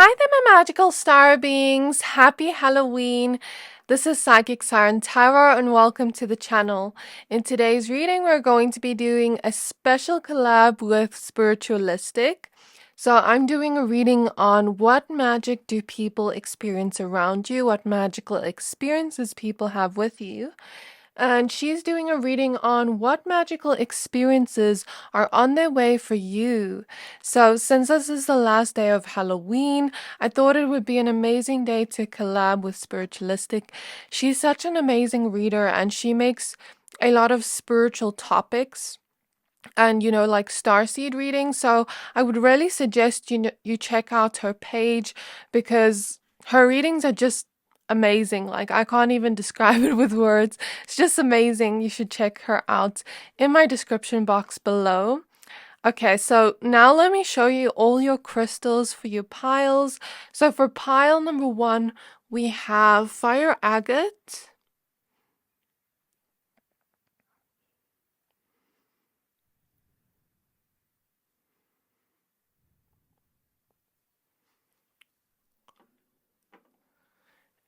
Hi there, my magical star beings. Happy Halloween. This is Psychic Siren Tower and welcome to the channel. In today's reading, we're going to be doing a special collab with Spiritualistic. So I'm doing a reading on what magic do people experience around you, what magical experiences people have with you. And she's doing a reading on what magical experiences are on their way for you. So, since this is the last day of Halloween, I thought it would be an amazing day to collab with Spiritualistic. She's such an amazing reader and she makes a lot of spiritual topics and like starseed reading. So I would really suggest you check out her page because her readings are just amazing. Like, I can't even describe it with words. It's just amazing. You should check her out in my description box below. Okay, so now let me show you all your crystals for your piles. So for pile number 1, we have fire agate.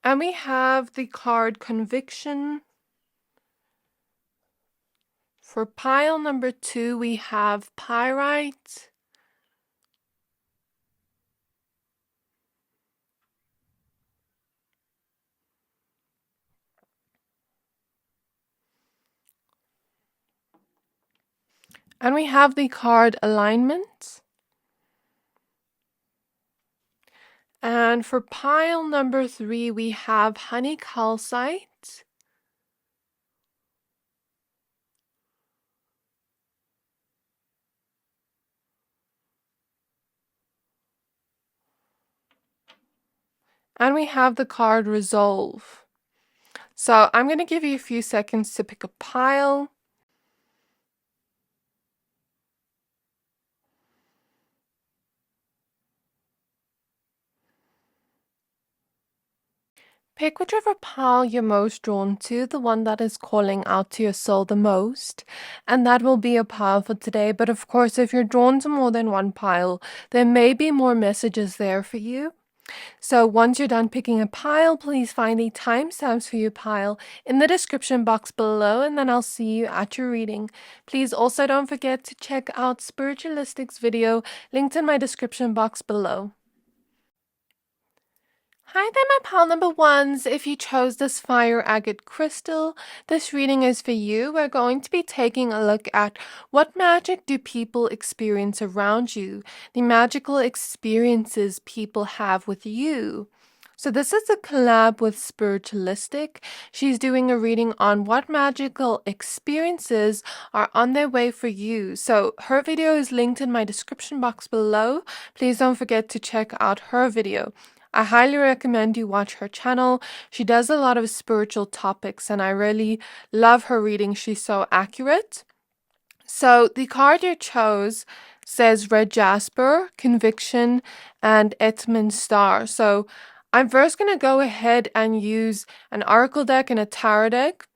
And we have the card Conviction. For pile number 2, we have Pyrite. And we have the card Alignment. And for pile number 3, we have Honey Calcite. And we have the card Resolve. So I'm going to give you a few seconds to pick a pile. Pick whichever pile you're most drawn to, the one that is calling out to your soul the most, and that will be a pile for today. But of course, if you're drawn to more than one pile, there may be more messages there for you. So once you're done picking a pile, please find the timestamps for your pile in the description box below, and then I'll see you at your reading. Please also don't forget to check out Spiritualistic's video linked in my description box below. Hi there, my pile number 1s. If you chose this fire agate crystal, this reading is for you. We're going to be taking a look at what magic do people experience around you, the magical experiences people have with you. So this is a collab with Spiritualistic. She's doing a reading on what magical experiences are on their way for you. So her video is linked in my description box below. Please don't forget to check out her video. I highly recommend you watch her channel. She does a lot of spiritual topics and I really love her reading. She's so accurate. So the card you chose says Red Jasper, Conviction, and Etman Star. So I'm first going to go ahead and use an Oracle deck and a Tarot deck.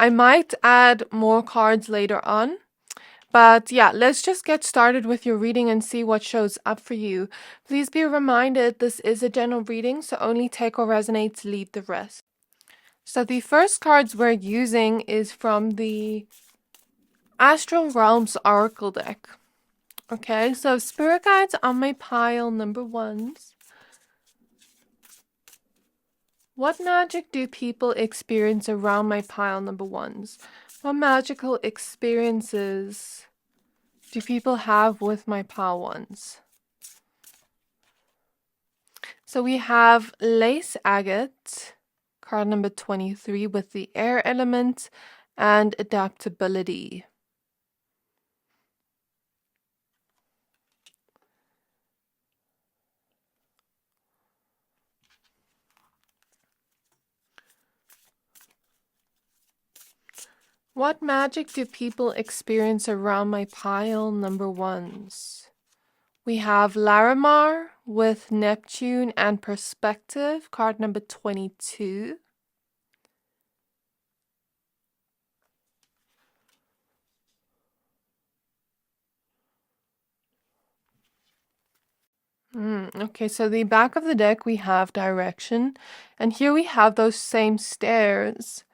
I might add more cards later on. But yeah, let's just get started with your reading and see what shows up for you. Please be reminded this is a general reading, so only take what resonates, leave the rest. So the first cards we're using is from the Astral Realms Oracle deck. Okay, so Spirit Guides on my pile number 1s. What magic do people experience around my pile number 1s? What magical experiences do people have with my pile 1s? So we have Lace Agate, card number 23, with the air element and adaptability. What magic do people experience around my pile number 1s? We have Larimar with Neptune and Perspective, card number 22. Okay, so the back of the deck we have direction, and here we have those same stairs,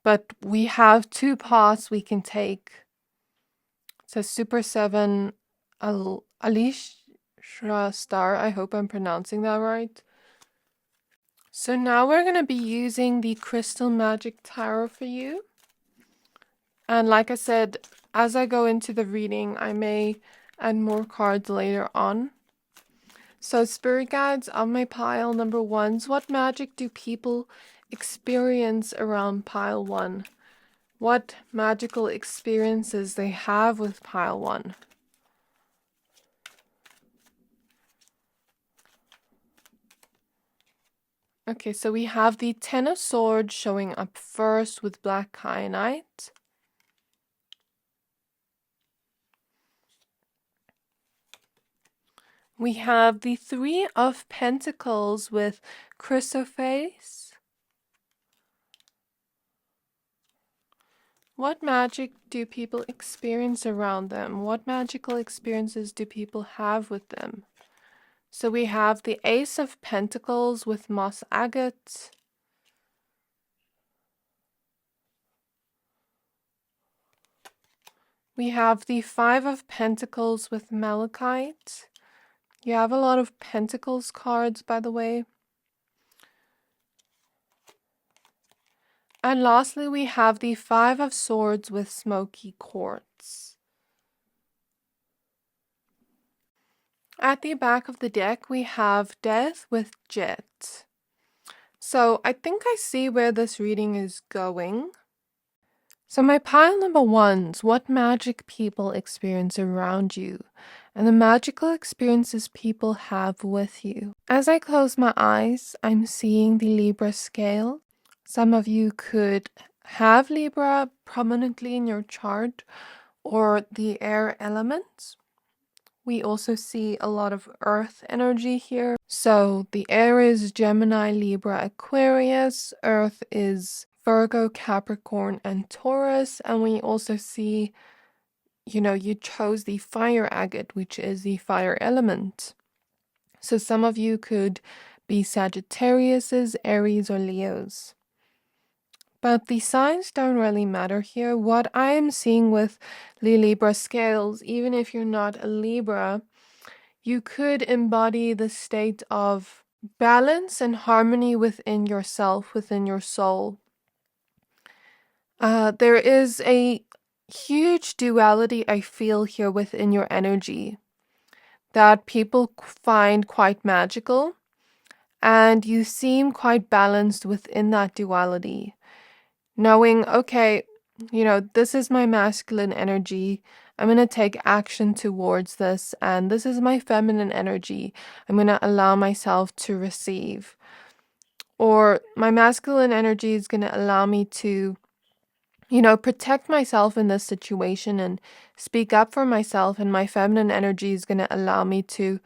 but we have two paths we can take. It says Super 7 Alisha Star. I hope I'm pronouncing that right. So now we're going to be using the Crystal Magic Tarot for you. And like I said, as I go into the reading, I may add more cards later on. So Spirit Guides on my pile number 1s. What magic do people experience around pile 1? What magical experiences they have with pile 1? Okay, so we have the Ten of Swords showing up first with Black Kyanite. We have the Three of Pentacles with Chrysoprase. What magic do people experience around them? What magical experiences do people have with them? So we have the Ace of Pentacles with Moss Agate. We have the Five of Pentacles with Malachite. You have a lot of Pentacles cards, by the way. And lastly, we have the Five of Swords with Smoky Quartz. At the back of the deck, we have Death with Jet. So I think I see where this reading is going. So my pile number 1s, what magic people experience around you, and the magical experiences people have with you. As I close my eyes, I'm seeing the Libra scale. Some of you could have Libra prominently in your chart, or the air elements. We also see a lot of earth energy here. So the air is Gemini, Libra, Aquarius. Earth is Virgo, Capricorn, and Taurus. And we also see, you chose the fire agate, which is the fire element. So some of you could be Sagittariuses, Aries, or Leos. But the signs don't really matter here. What I am seeing with the Libra scales, even if you're not a Libra, you could embody the state of balance and harmony within yourself, within your soul. There is a huge duality I feel here within your energy that people find quite magical, and you seem quite balanced within that duality. Knowing, okay, this is my masculine energy. I'm going to take action towards this. And this is my feminine energy. I'm going to allow myself to receive. Or my masculine energy is going to allow me to, protect myself in this situation and speak up for myself. And my feminine energy is going to allow me to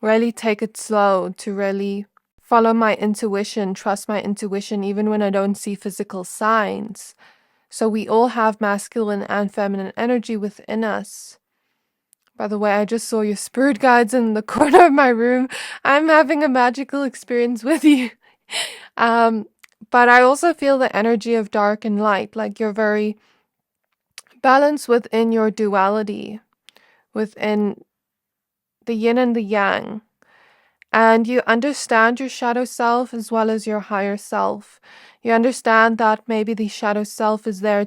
really take it slow, to really follow my intuition, trust my intuition, even when I don't see physical signs. So we all have masculine and feminine energy within us. By the way, I just saw your spirit guides in the corner of my room. I'm having a magical experience with you. But I also feel the energy of dark and light, like you're very balanced within your duality, within the yin and the yang. And you understand your shadow self as well as your higher self. You understand that maybe the shadow self is there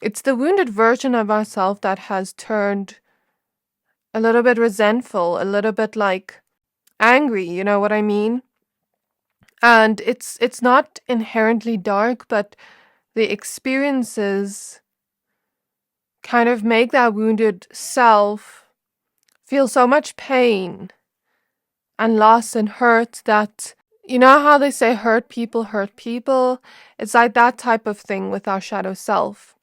it's the wounded version of ourselves that has turned a little bit resentful, a little bit like angry, you know what I mean? And it's not inherently dark, but the experiences kind of make that wounded self feel so much pain and loss and hurt that, you know how they say hurt people hurt people? It's like that type of thing with our shadow self.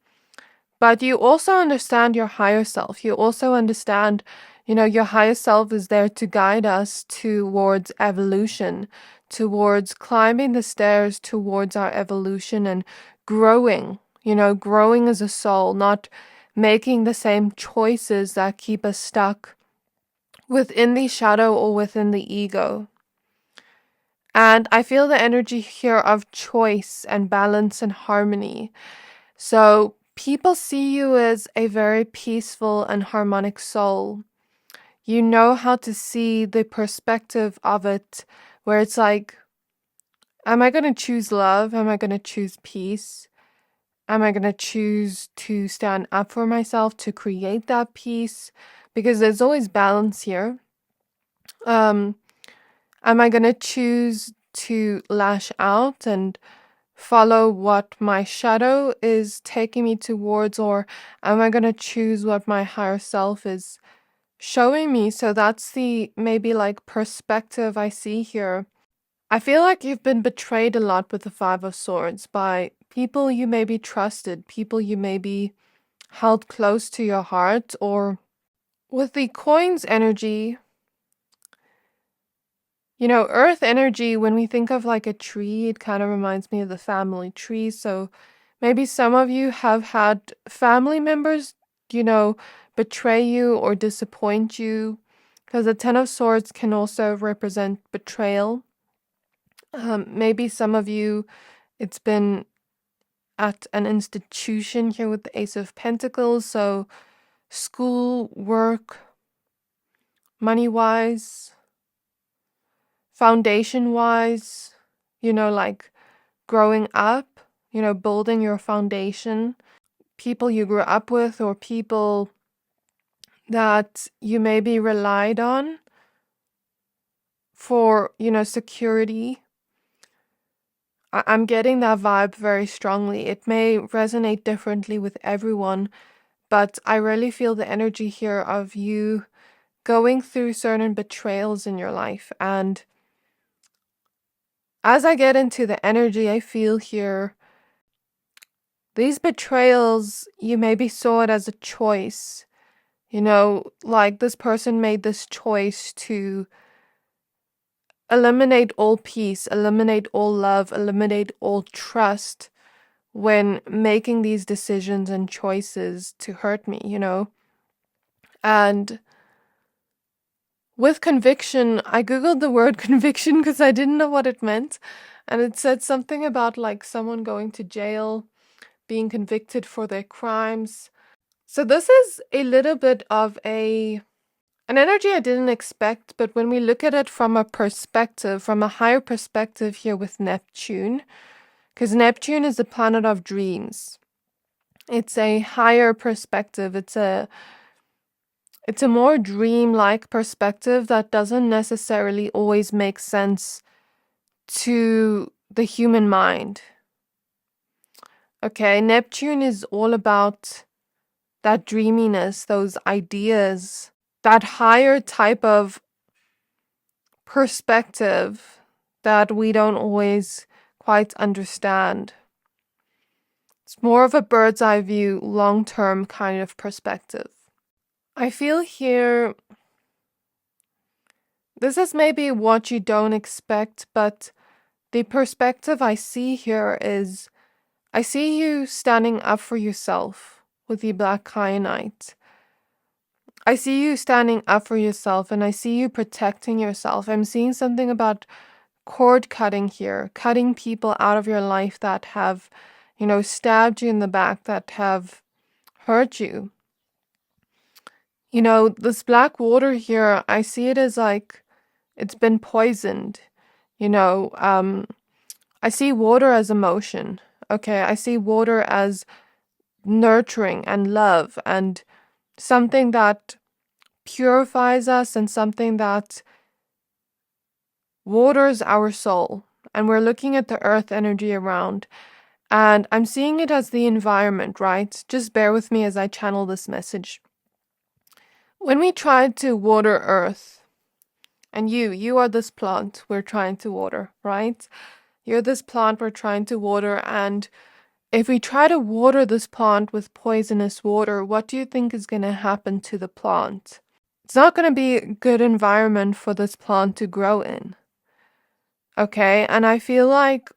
But you also understand your higher self. You also understand, your higher self is there to guide us towards evolution, towards climbing the stairs towards our evolution and growing, growing as a soul, not making the same choices that keep us stuck within the shadow or within the ego. And I feel the energy here of choice and balance and harmony. So people see you as a very peaceful and harmonic soul. You know how to see the perspective of it, where it's like, am I going to choose love? Am I going to choose peace? Am I going to choose to stand up for myself to create that peace? Because there's always balance here. Am I going to choose to lash out and follow what my shadow is taking me towards, or am I going to choose what my higher self is showing me? So that's the maybe like perspective I see here. I feel like you've been betrayed a lot with the Five of Swords by people you maybe trusted, people you maybe held close to your heart, or with the coins energy, earth energy, when we think of like a tree, it kind of reminds me of the family tree. So maybe some of you have had family members, betray you or disappoint you, because the Ten of Swords can also represent betrayal. Maybe some of you, it's been at an institution here with the Ace of Pentacles. So school, work, money-wise, foundation-wise, like growing up, building your foundation, people you grew up with or people that you maybe relied on for, security. I'm getting that vibe very strongly. It may resonate differently with everyone, but I really feel the energy here of you going through certain betrayals in your life. And as I get into the energy, I feel here these betrayals, you maybe saw it as a choice. Like this person made this choice to eliminate all peace, eliminate all love, eliminate all trust when making these decisions and choices to hurt me, And with conviction, I googled the word conviction because I didn't know what it meant. And it said something about like someone going to jail, being convicted for their crimes. So this is a little bit of an energy I didn't expect, but when we look at it from a perspective, from a higher perspective here with Neptune, because Neptune is the planet of dreams. It's a higher perspective. It's a more dream-like perspective that doesn't necessarily always make sense to the human mind. Okay, Neptune is all about that dreaminess, those ideas, that higher type of perspective that we don't always quite understand. It's more of a bird's eye view, long-term kind of perspective. I feel here, this is maybe what you don't expect, but the perspective I see here is, I see you standing up for yourself with the Black Kyanite. I see you standing up for yourself and I see you protecting yourself. I'm seeing something about cord cutting here, cutting people out of your life that have, stabbed you in the back, that have hurt you. This black water here, I see it as like it's been poisoned. I see water as emotion. Okay, I see water as nurturing and love and something that purifies us and something that waters our soul. And we're looking at the earth energy around. And I'm seeing it as the environment, right? Just bear with me as I channel this message. When we try to water earth, and you are this plant we're trying to water, right? You're this plant we're trying to water, and if we try to water this plant with poisonous water, what do you think is going to happen to the plant? It's not going to be a good environment for this plant to grow in. Okay, and I feel like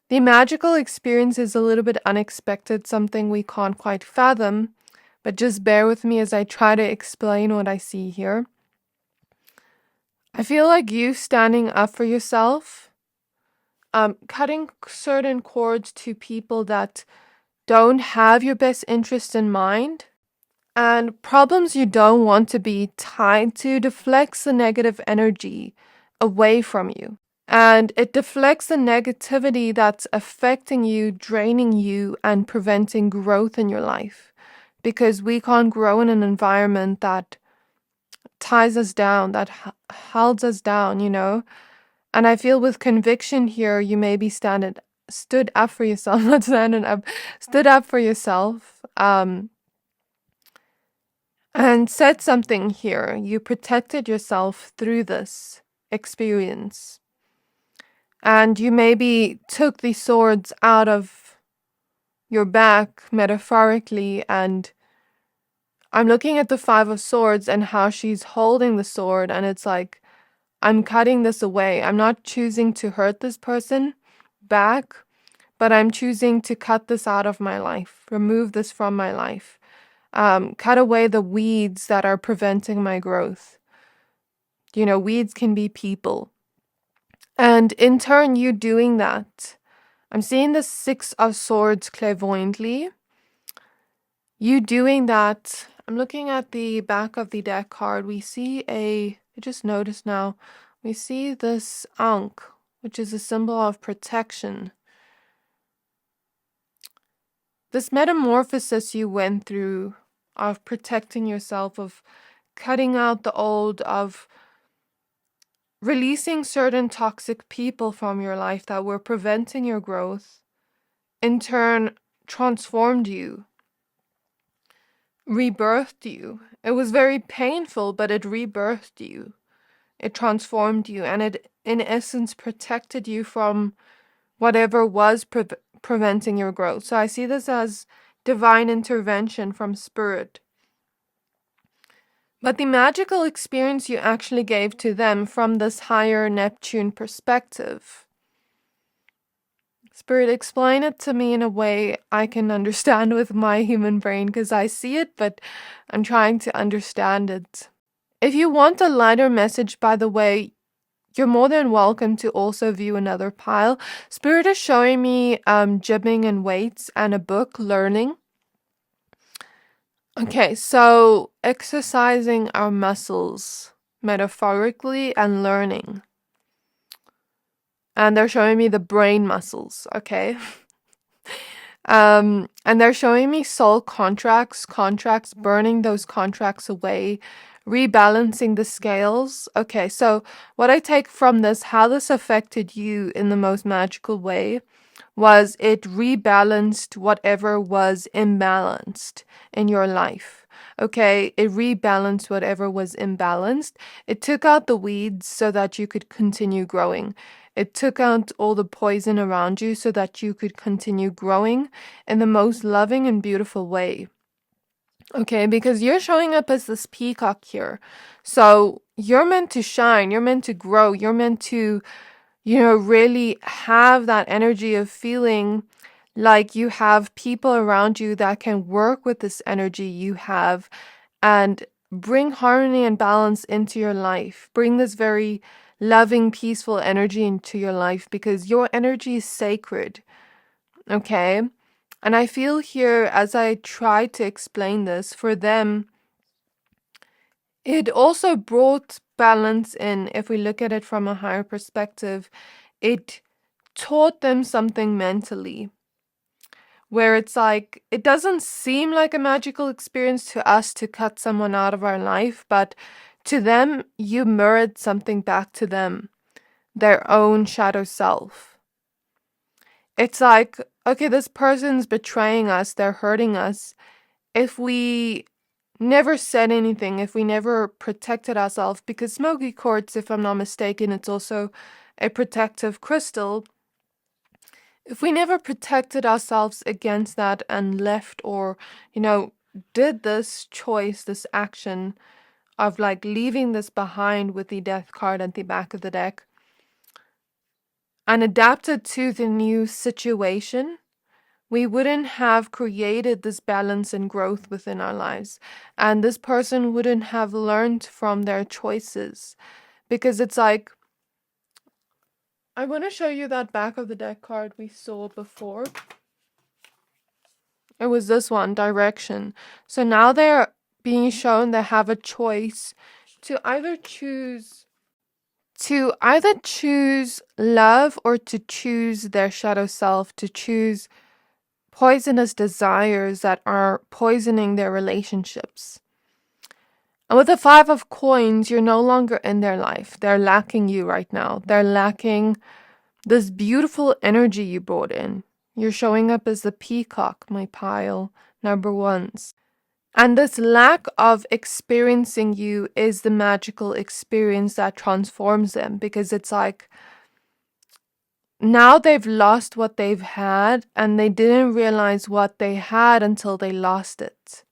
the magical experience is a little bit unexpected, something we can't quite fathom, but just bear with me as I try to explain what I see here. I feel like you standing up for yourself, cutting certain cords to people that don't have your best interest in mind, and problems you don't want to be tied to deflects the negative energy away from you. And it deflects the negativity that's affecting you, draining you, and preventing growth in your life. Because we can't grow in an environment that ties us down, that holds us down, you know? And I feel with conviction here, you maybe stood up for yourself, not standing up, stood up for yourself, and said something here. You protected yourself through this experience. And you maybe took these swords out of your back, metaphorically, and I'm looking at the Five of Swords and how she's holding the sword, and it's like, I'm cutting this away. I'm not choosing to hurt this person back, but I'm choosing to cut this out of my life, remove this from my life, cut away the weeds that are preventing my growth. You know, weeds can be people. And in turn, you doing that, I'm seeing the Six of Swords clairvoyantly. You doing that, I'm looking at the back of the deck card. We see I just noticed now, we see this Ankh, which is a symbol of protection. This metamorphosis you went through of protecting yourself, of cutting out the old, of releasing certain toxic people from your life that were preventing your growth, in turn transformed you, rebirthed you. It was very painful, but it rebirthed you. It transformed you, and it, in essence, protected you from whatever was preventing your growth. So I see this as divine intervention from spirit. But the magical experience you actually gave to them from this higher Neptune perspective. Spirit, explain it to me in a way I can understand with my human brain, because I see it, but I'm trying to understand it. If you want a lighter message, by the way, you're more than welcome to also view another pile. Spirit is showing me jibbing and weights and a book, learning. Okay, so exercising our muscles metaphorically and learning. And they're showing me the brain muscles, okay? And they're showing me soul contracts, burning those contracts away, rebalancing the scales. Okay, so what I take from this, how this affected you in the most magical way, was it rebalanced whatever was imbalanced in your life. Okay, it rebalanced whatever was imbalanced. It took out the weeds so that you could continue growing. It took out all the poison around you so that you could continue growing in the most loving and beautiful way. Okay, because you're showing up as this peacock here. So you're meant to shine, you're meant to grow, you're meant to, you know, really have that energy of feeling like you have people around you that can work with this energy you have and bring harmony and balance into your life. Bring this very loving, peaceful energy into your life, because your energy is sacred. Okay? And I feel here, as I try to explain this, for them, it also brought balance in. If we look at it from a higher perspective, it taught them something mentally, where it's like, it doesn't seem like a magical experience to us to cut someone out of our life, but to them, you mirrored something back to them, their own shadow self. It's like, okay, this person's betraying us, they're hurting us. If we never said anything, if we never protected ourselves, because smoky quartz, if I'm not mistaken, it's also a protective crystal. If we never protected ourselves against that and left, or, you know, did this choice, this action of like leaving this behind with the death card at the back of the deck, and adapted to the new situation, we wouldn't have created this balance and growth within our lives. And this person wouldn't have learned from their choices, because it's like, I want to show you that back of the deck card we saw before. It was this one, direction. So now they're being shown they have a choice to either choose love or to choose their shadow self, to choose poisonous desires that are poisoning their relationships. And with the 5 of coins, you're no longer in their life. They're lacking you right now. They're lacking this beautiful energy you brought in. You're showing up as the peacock, my pile number ones. And this lack of experiencing you is the magical experience that transforms them, because it's like now they've lost what they've had and they didn't realize what they had until they lost it.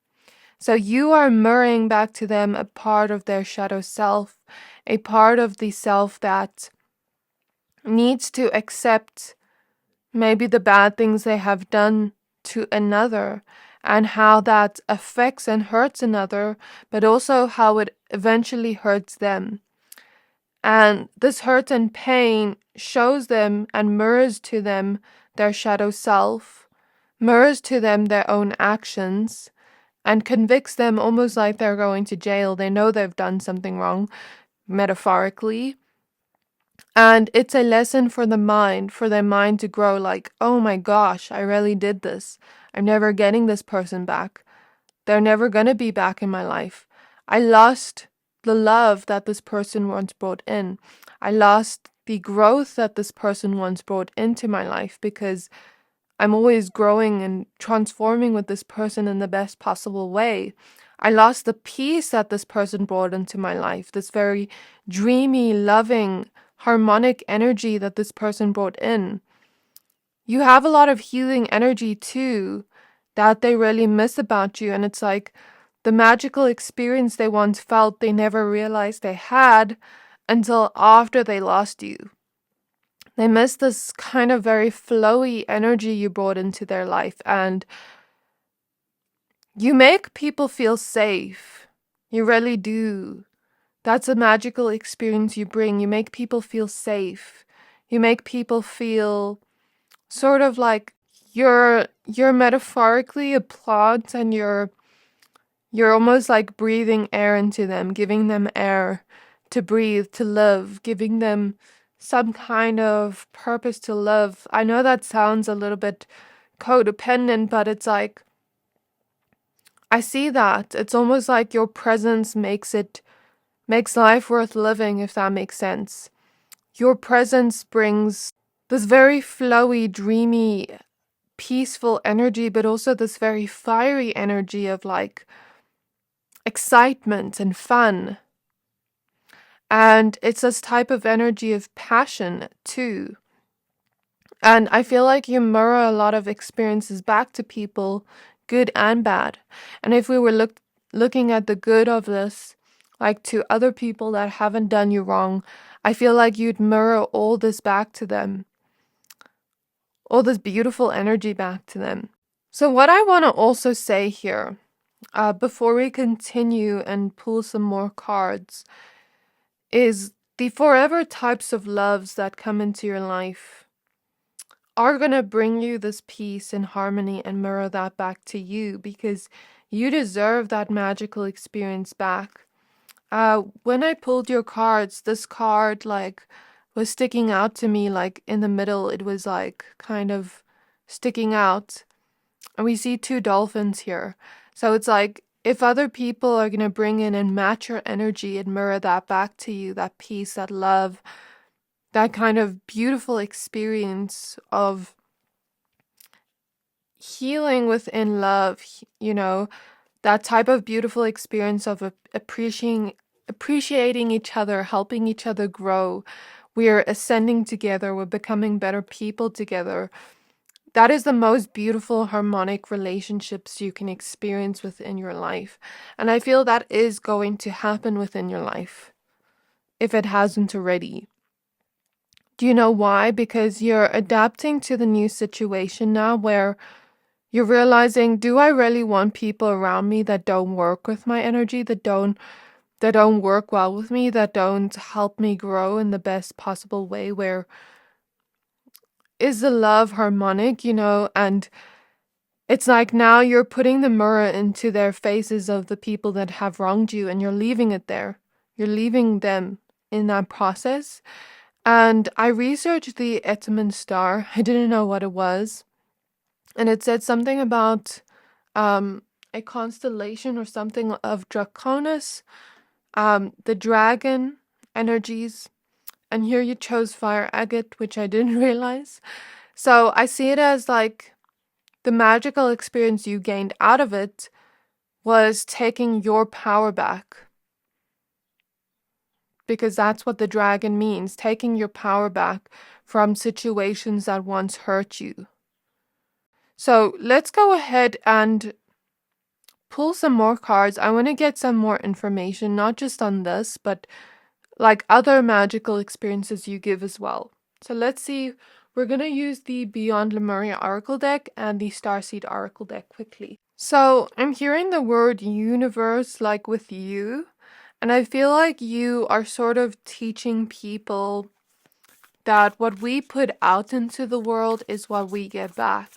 So you are mirroring back to them a part of their shadow self, a part of the self that needs to accept maybe the bad things they have done to another and how that affects and hurts another, but also how it eventually hurts them. And this hurt and pain shows them and mirrors to them their shadow self, mirrors to them their own actions, and convicts them almost like they're going to jail. They know they've done something wrong, metaphorically. And it's a lesson for the mind, for their mind to grow like, oh my gosh, I really did this. I'm never getting this person back. They're never going to be back in my life. I lost the love that this person once brought in. I lost the growth that this person once brought into my life, because I'm always growing and transforming with this person in the best possible way. I lost the peace that this person brought into my life, this very dreamy, loving, harmonic energy that this person brought in. You have a lot of healing energy too that they really miss about you, and it's like the magical experience they once felt they never realized they had until after they lost you. They miss this kind of very flowy energy you brought into their life, and you make people feel safe. You really do. That's a magical experience you bring. You make people feel safe. You make people feel sort of like you're metaphorically a plant, and you're almost like breathing air into them, giving them air to breathe, to live, giving them some kind of purpose to live. I know that sounds a little bit codependent, but it's like, I see that. It's almost like your presence makes life worth living, if that makes sense. Your presence brings this very flowy, dreamy, peaceful energy, but also this very fiery energy of like excitement and fun. And it's this type of energy of passion too. And I feel like you mirror a lot of experiences back to people, good and bad. And if we were looking at the good of this, like to other people that haven't done you wrong, I feel like you'd mirror all this back to them. All this beautiful energy back to them. So what I want to also say here, before we continue and pull some more cards, is the forever types of loves that come into your life are going to bring you this peace and harmony and mirror that back to you, because you deserve that magical experience back. When I pulled your cards, this card like was sticking out to me, like in the middle, it was like kind of sticking out. And we see 2 dolphins here. So it's like, if other people are going to bring in and match your energy and mirror that back to you, that peace, that love, that kind of beautiful experience of healing within love, that type of beautiful experience of appreciating each other, helping each other grow. We're ascending together. We're becoming better people together. That is the most beautiful harmonic relationships you can experience within your life. And I feel that is going to happen within your life, if it hasn't already. Do you know why? Because you're adapting to the new situation now, where you're realizing, do I really want people around me that don't work with my energy, that don't that don't work well with me, that don't help me grow in the best possible way. Where is the love harmonic, and it's like now you're putting the mirror into their faces of the people that have wronged you, and you're leaving it there. You're leaving them in that process. And I researched the Etymon star. I didn't know what it was. And it said something about a constellation or something of Draconis, the dragon energies. And here you chose fire agate, which I didn't realize. So I see it as like the magical experience you gained out of it was taking your power back. Because that's what the dragon means, taking your power back from situations that once hurt you. So let's go ahead and pull some more cards. I want to get some more information, not just on this, but like other magical experiences you give as well. So let's see. We're going to use the Beyond Lemuria Oracle deck and the Starseed Oracle deck quickly. So I'm hearing the word universe like with you, and I feel like you are sort of teaching people that what we put out into the world is what we get back.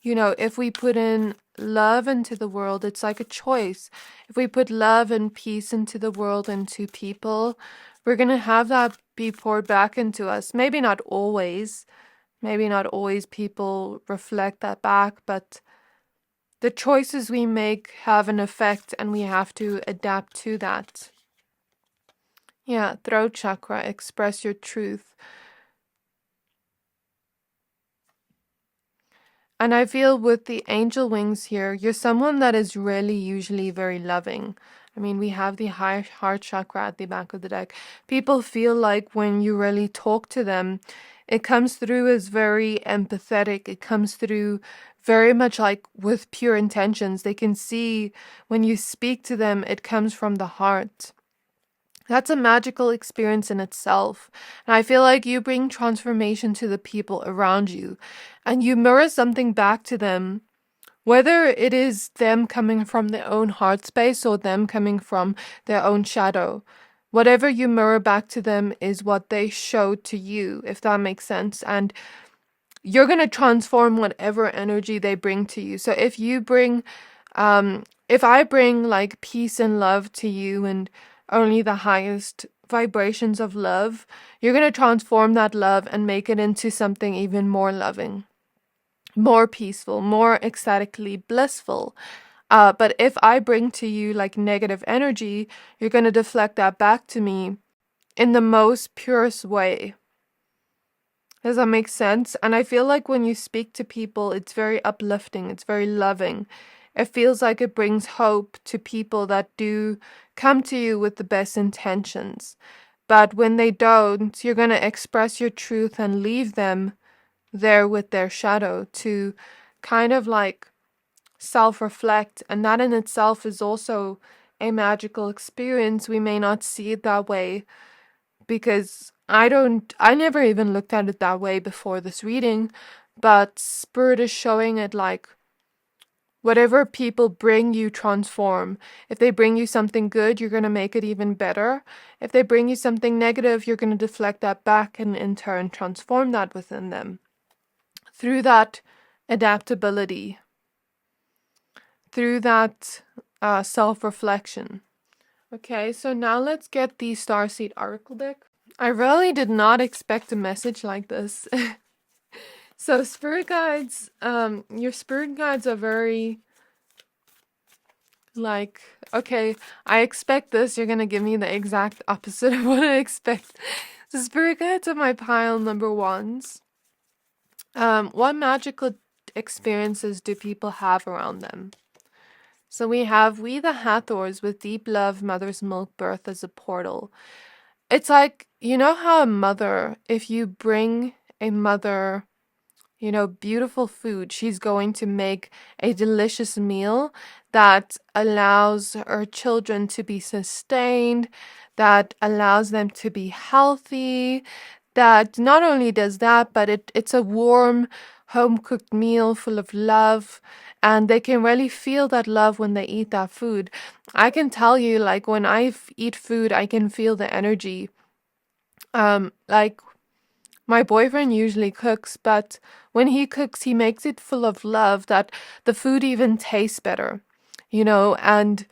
If we put in love into the world, it's like a choice. If we put love and peace into the world and to people, we're going to have that be poured back into us. Maybe not always. Maybe not always people reflect that back, but the choices we make have an effect and we have to adapt to that. Yeah, throat chakra, express your truth. And I feel with the angel wings here, you're someone that is really usually very loving. I mean, we have the high heart chakra at the back of the deck. People feel like when you really talk to them, it comes through as very empathetic. It comes through very much like with pure intentions. They can see when you speak to them, it comes from the heart. That's a magical experience in itself. And I feel like you bring transformation to the people around you and you mirror something back to them, whether it is them coming from their own heart space or them coming from their own shadow. Whatever you mirror back to them is what they show to you, if that makes sense. And you're going to transform whatever energy they bring to you. So if you bring, if I bring like peace and love to you and only the highest vibrations of love, you're going to transform that love and make it into something even more loving, more peaceful, more ecstatically blissful. But if I bring to you like negative energy, you're going to deflect that back to me in the most purest way. Does that make sense? And I feel like when you speak to people, it's very uplifting. It's very loving. It feels like it brings hope to people that do come to you with the best intentions. But when they don't, you're going to express your truth and leave them there with their shadow to kind of like self-reflect. And that in itself is also a magical experience. We may not see it that way because I never even looked at it that way before this reading, but Spirit is showing it like whatever people bring you transform. If they bring you something good, you're going to make it even better. If they bring you something negative, you're going to deflect that back and in turn transform that within them. Through that adaptability, through that self-reflection. Okay, so now let's get the Starseed Oracle deck. I really did not expect a message like this. So spirit guides, your spirit guides are very like, okay, I expect this, you're gonna give me the exact opposite of what I expect. So spirit guides are my pile number ones. What magical experiences do people have around them? So we have We the Hathors with deep love, mother's milk, birth as a portal. It's like, you know how a mother, if you bring a mother, beautiful food, she's going to make a delicious meal that allows her children to be sustained, that allows them to be healthy, that not only does that, but it's a warm, home cooked meal full of love. And they can really feel that love when they eat that food. I can tell you, like, when I eat food, I can feel the energy. Like, my boyfriend usually cooks, but when he cooks, he makes it full of love that the food even tastes better, and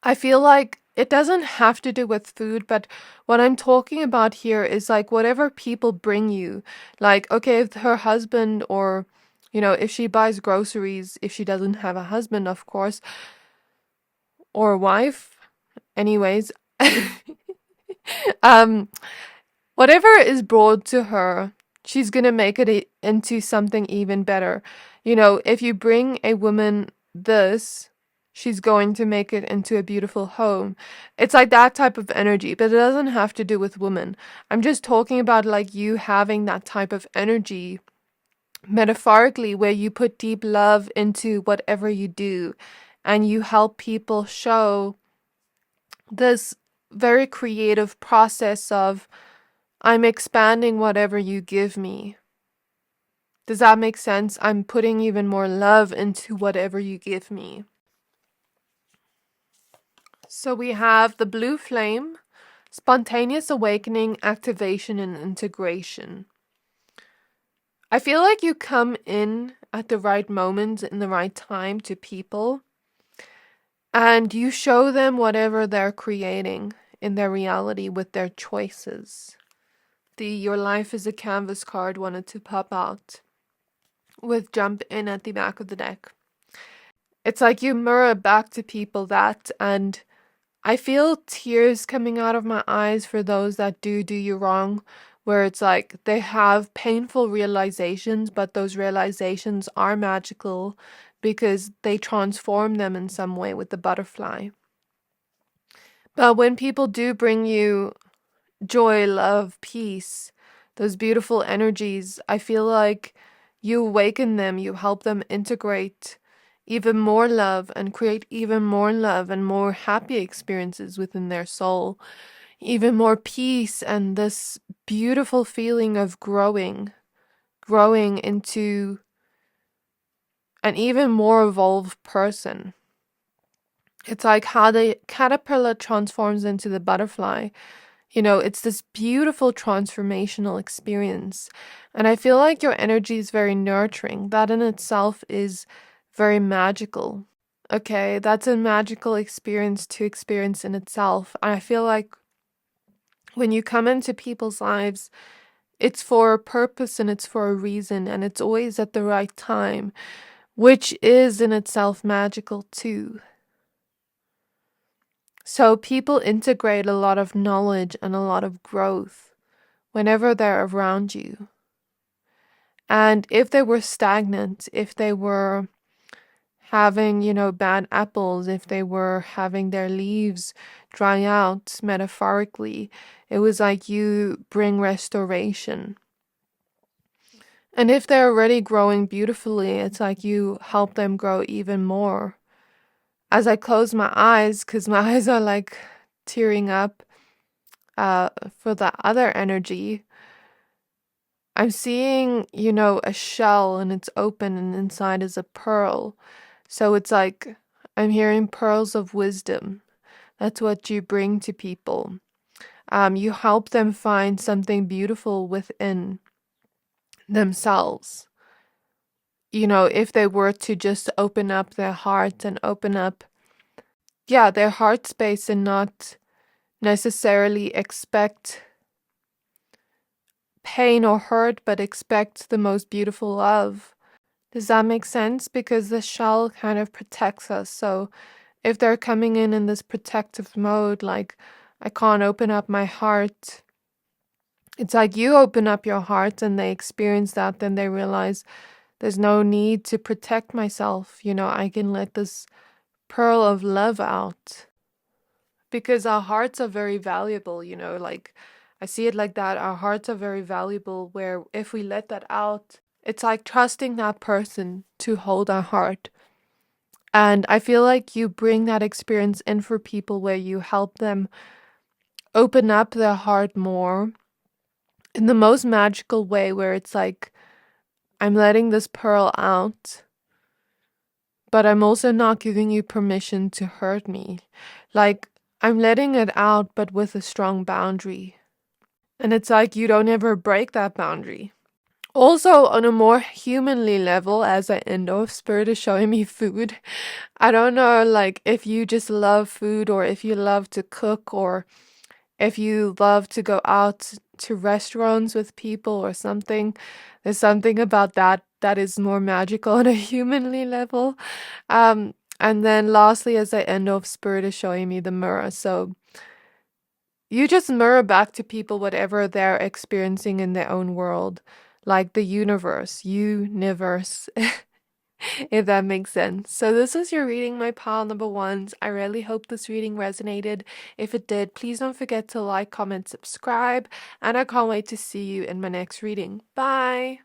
I feel like it doesn't have to do with food, but what I'm talking about here is like whatever people bring you. Like, okay, if her husband or, if she buys groceries, if she doesn't have a husband, of course, or a wife, anyways, um, whatever is brought to her, she's gonna make it into something even better. If you bring a woman this, she's going to make it into a beautiful home. It's like that type of energy, but it doesn't have to do with women. I'm just talking about like you having that type of energy metaphorically where you put deep love into whatever you do and you help people show this very creative process of I'm expanding whatever you give me. Does that make sense? I'm putting even more love into whatever you give me. So we have the blue flame, spontaneous awakening, activation, and integration. I feel like you come in at the right moment, in the right time to people, and you show them whatever they're creating in their reality with their choices. The Your Life is a Canvas card wanted to pop out with jump in at the back of the deck. It's like you mirror back to people that, and I feel tears coming out of my eyes for those that do you wrong, where it's like they have painful realizations, but those realizations are magical because they transform them in some way with the butterfly. But when people do bring you joy, love, peace, those beautiful energies, I feel like you awaken them, you help them integrate even more love and create even more love and more happy experiences within their soul, even more peace and this beautiful feeling of growing into an even more evolved person. It's like how the caterpillar transforms into the butterfly. It's this beautiful transformational experience. And I feel like your energy is very nurturing. That in itself is very magical. Okay, that's a magical experience to experience in itself. I feel like when you come into people's lives, it's for a purpose and it's for a reason, and it's always at the right time, which is in itself magical too. So people integrate a lot of knowledge and a lot of growth whenever they're around you. And if they were stagnant, if they were having, bad apples, if they were having their leaves dry out, metaphorically, it was like you bring restoration. And if they're already growing beautifully, it's like you help them grow even more. As I close my eyes, because my eyes are like tearing up for the other energy, I'm seeing, a shell and it's open and inside is a pearl. So it's like I'm hearing pearls of wisdom. That's what you bring to people. You help them find something beautiful within themselves. If they were to just open up their heart and open up, their heart space and not necessarily expect pain or hurt, but expect the most beautiful love. Does that make sense? Because the shell kind of protects us. So if they're coming in this protective mode, like, I can't open up my heart, it's like you open up your heart and they experience that, then they realize there's no need to protect myself. I can let this pearl of love out. Because our hearts are very valuable, like I see it like that. Our hearts are very valuable, where if we let that out, it's like trusting that person to hold our heart. And I feel like you bring that experience in for people where you help them open up their heart more in the most magical way, where it's like, I'm letting this pearl out, but I'm also not giving you permission to hurt me. Like, I'm letting it out, but with a strong boundary. And it's like, you don't ever break that boundary. Also, on a more humanly level, as I end off, Spirit is showing me food. I don't know, like, if you just love food, or if you love to cook, or if you love to go out to restaurants with people or something. There's something about that that is more magical on a humanly level. And then lastly, as I end off, Spirit is showing me the mirror. So you just mirror back to people whatever they're experiencing in their own world, like the universe, if that makes sense. So this is your reading, my pile number ones. I really hope this reading resonated. If it did, please don't forget to like, comment, subscribe, and I can't wait to see you in my next reading. Bye!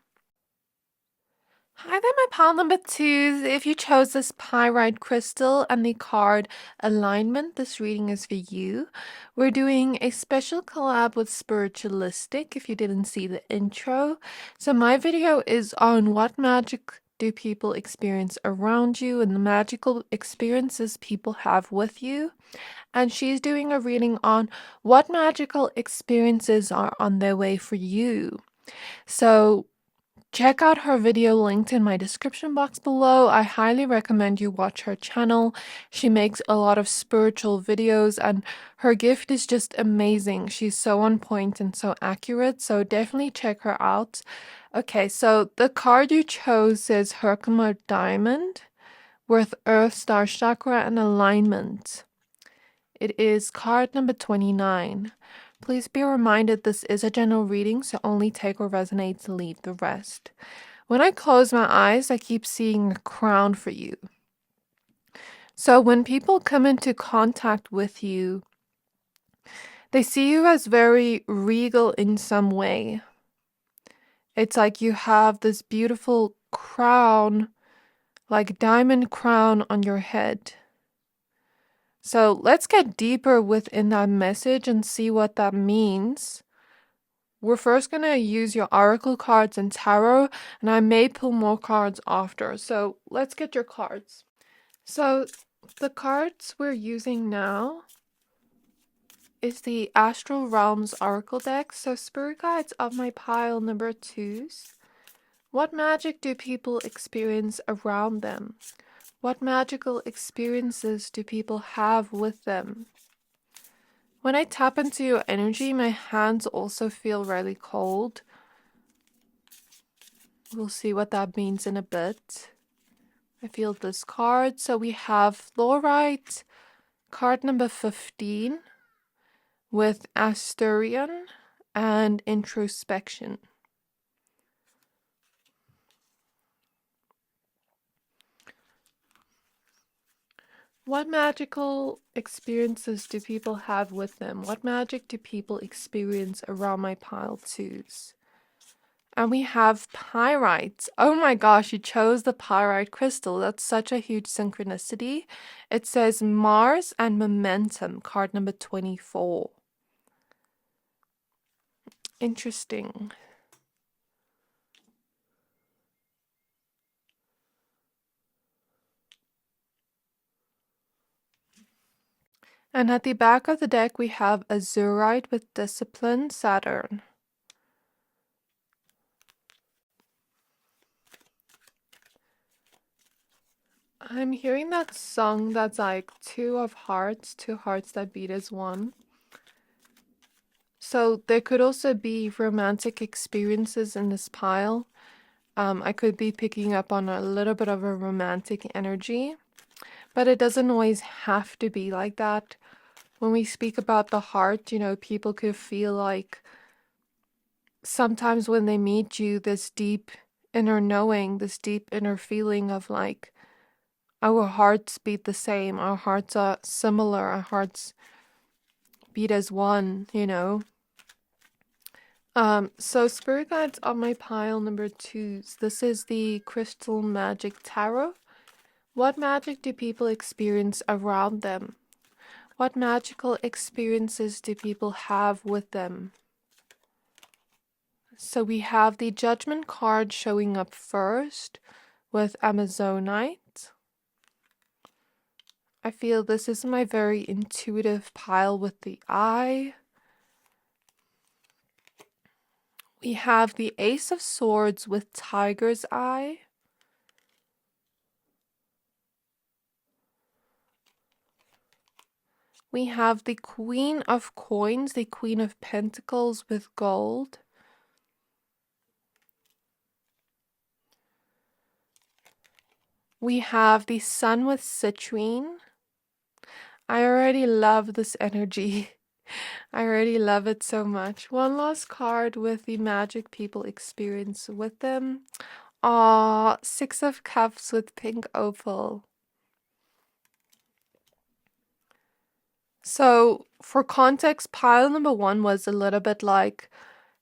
Hi there, my pile number twos. If you chose this Pyrite crystal and the card alignment, this reading is for you. We're doing a special collab with Spiritualistic, if you didn't see the intro. So my video is on what magic do people experience around you and the magical experiences people have with you. And she's doing a reading on what magical experiences are on their way for you. So check out her video linked in my description box below. I highly recommend you watch her channel. She makes a lot of spiritual videos and her gift is just amazing. She's so on point and so accurate, so definitely check her out. Okay, so the card you chose says Herkimer Diamond with Earth Star Chakra and Alignment. It is card number 29. Please be reminded this is a general reading, so only take what resonates and leave the rest. When I close my eyes, I keep seeing a crown for you. So when people come into contact with you, they see you as very regal in some way. It's like you have this beautiful crown, like diamond crown on your head. So let's get deeper within that message and see what that means. We're first going to use your oracle cards and tarot, and I may pull more cards after. So let's get your cards. So the cards we're using now is the Astral Realms Oracle deck. So spirit guides of my pile number twos. What magic do people experience around them? What magical experiences do people have with them? When I tap into your energy, my hands also feel really cold. We'll see what that means in a bit. I feel this card. So we have Fluorite, card number 15, with Asturian and Introspection. What magical experiences do people have with them? What magic do people experience around my pile twos? And we have Pyrite. Oh my gosh, you chose the Pyrite crystal. That's such a huge synchronicity. It says Mars and Momentum, card number 24. Interesting. And at the back of the deck, we have Azurite with Discipline, Saturn. I'm hearing that song that's like two hearts that beat as one. So there could also be romantic experiences in this pile. I could be picking up on a little bit of a romantic energy, but it doesn't always have to be like that. When we speak about the heart, you know, people could feel like sometimes when they meet you, this deep inner knowing, this deep inner feeling of like, our hearts beat the same, our hearts are similar, our hearts beat as one, you know. So spirit guides on my pile number twos. This is the Crystal Magic Tarot. What magic do people experience around them? What magical experiences do people have with them? So we have the Judgment card showing up first with Amazonite. I feel this is my very intuitive pile with the eye. We have the Ace of Swords with Tiger's Eye. We have the Queen of Coins, the Queen of Pentacles with gold. We have the Sun with citrine. I already love this energy. I already love it so much. One last card with the magic people experience with them. Aw, Six of Cups with pink opal. So for context, pile number 1 was a little bit like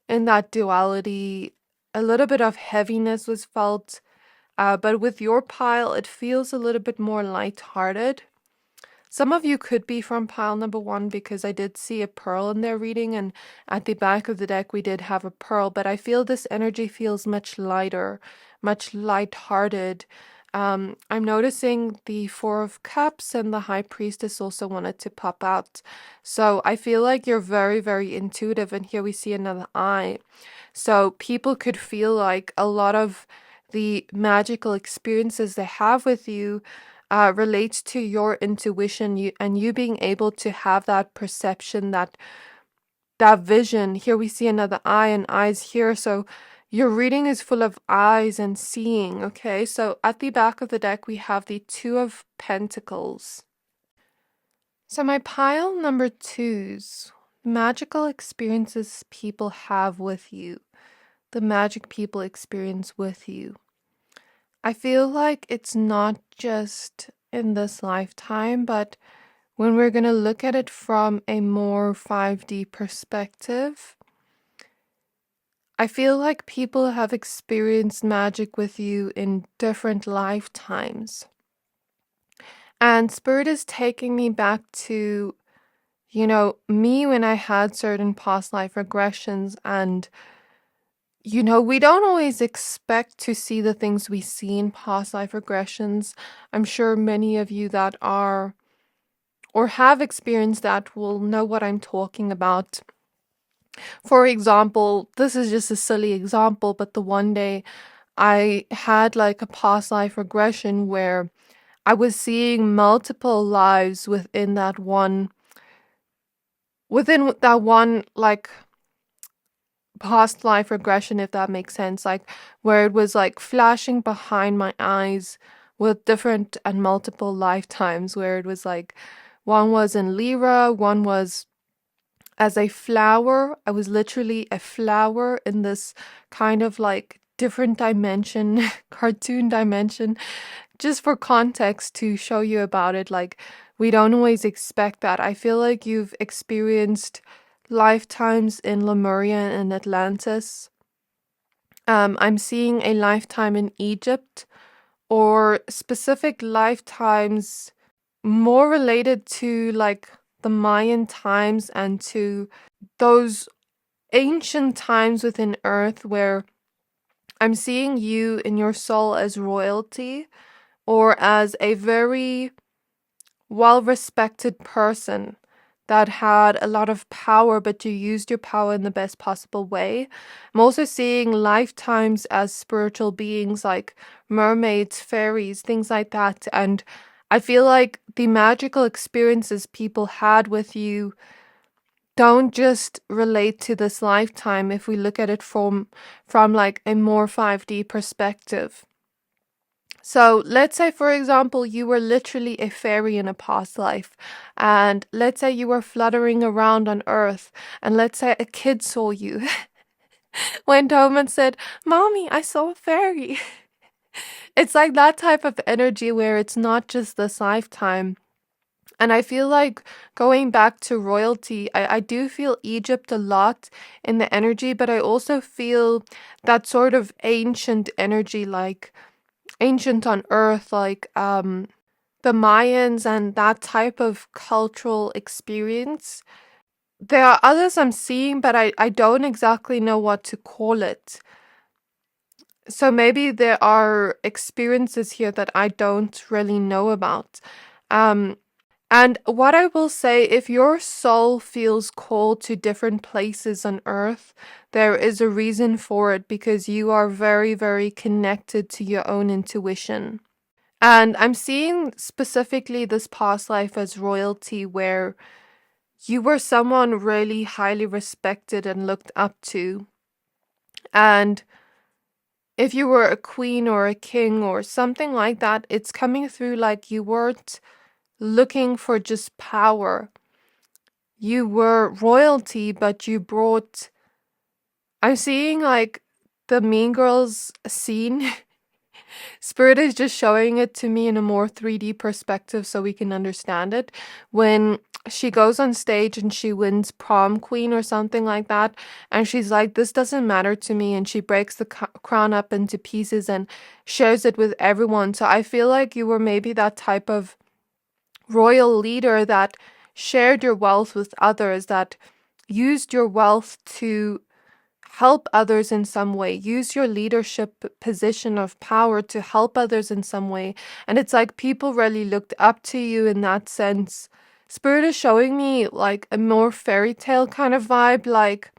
in that duality, a little bit of heaviness was felt. But with your pile, it feels a little bit more lighthearted. Some of you could be from pile number 1 because I did see a pearl in their reading, and at the back of the deck we did have a pearl, but I feel this energy feels much lighter, much lighthearted. I'm noticing the Four of Cups and the High Priestess also wanted to pop out. So I feel like you're very, very intuitive, and here we see another eye. So people could feel like a lot of the magical experiences they have with you relates to your intuition, and you being able to have that perception, that vision. Here we see another eye and eyes here. So your reading is full of eyes and seeing. Okay, so at the back of the deck we have the Two of Pentacles. So my pile number 2s, magical experiences people have with you, the magic people experience with you. I feel like it's not just in this lifetime, but when we're going to look at it from a more 5D perspective, I feel like people have experienced magic with you in different lifetimes. And Spirit is taking me back to, me when I had certain past life regressions, and we don't always expect to see the things we see in past life regressions. I'm sure many of you that are or have experienced that will know what I'm talking about. For example, this is just a silly example, but the one day I had like a past life regression where I was seeing multiple lives within that one like past life regression, if that makes sense, like where it was like flashing behind my eyes with different and multiple lifetimes, where it was like one was in Lyra, one was as a flower. I was literally a flower in this kind of like different dimension, cartoon dimension. Just for context to show you about it, like we don't always expect that. I feel like you've experienced lifetimes in Lemuria and Atlantis. I'm seeing a lifetime in Egypt, or specific lifetimes more related to like the Mayan times and to those ancient times within Earth, where I'm seeing you in your soul as royalty or as a very well-respected person that had a lot of power, but you used your power in the best possible way. I'm also seeing lifetimes as spiritual beings like mermaids, fairies, things like that. And I feel like the magical experiences people had with you don't just relate to this lifetime if we look at it from like a more 5D perspective. So let's say, for example, you were literally a fairy in a past life, and let's say you were fluttering around on Earth, and let's say a kid saw you, went home and said, "Mommy, I saw a fairy." It's like that type of energy where it's not just this lifetime. And I feel like going back to royalty, I do feel Egypt a lot in the energy, but I also feel that sort of ancient energy, like ancient on Earth, like the Mayans and that type of cultural experience. there are others I'm seeing, but I don't exactly know what to call it. So maybe there are experiences here that I don't really know about. Um, and what I will say, if your soul feels called to different places on earth, there is a reason for it because you are very, very connected to your own intuition. And I'm seeing specifically this past life as royalty, where you were someone really highly respected and looked up to. And if you were a queen or a king or something like that, it's coming through like you weren't looking for just power. You were royalty, but you brought. I'm seeing like the Mean Girls scene. Spirit is just showing it to me in a more 3D perspective so we can understand it. When she goes on stage and she wins prom queen or something like that, and she's like, this doesn't matter to me, and she breaks the crown up into pieces and shares it with everyone. So I feel like you were maybe that type of royal leader that shared your wealth with others, that used your wealth to help others in some way. Use your leadership position of power to help others in some way. And it's like people really looked up to you in that sense. Spirit is showing me like a more fairy tale kind of vibe, like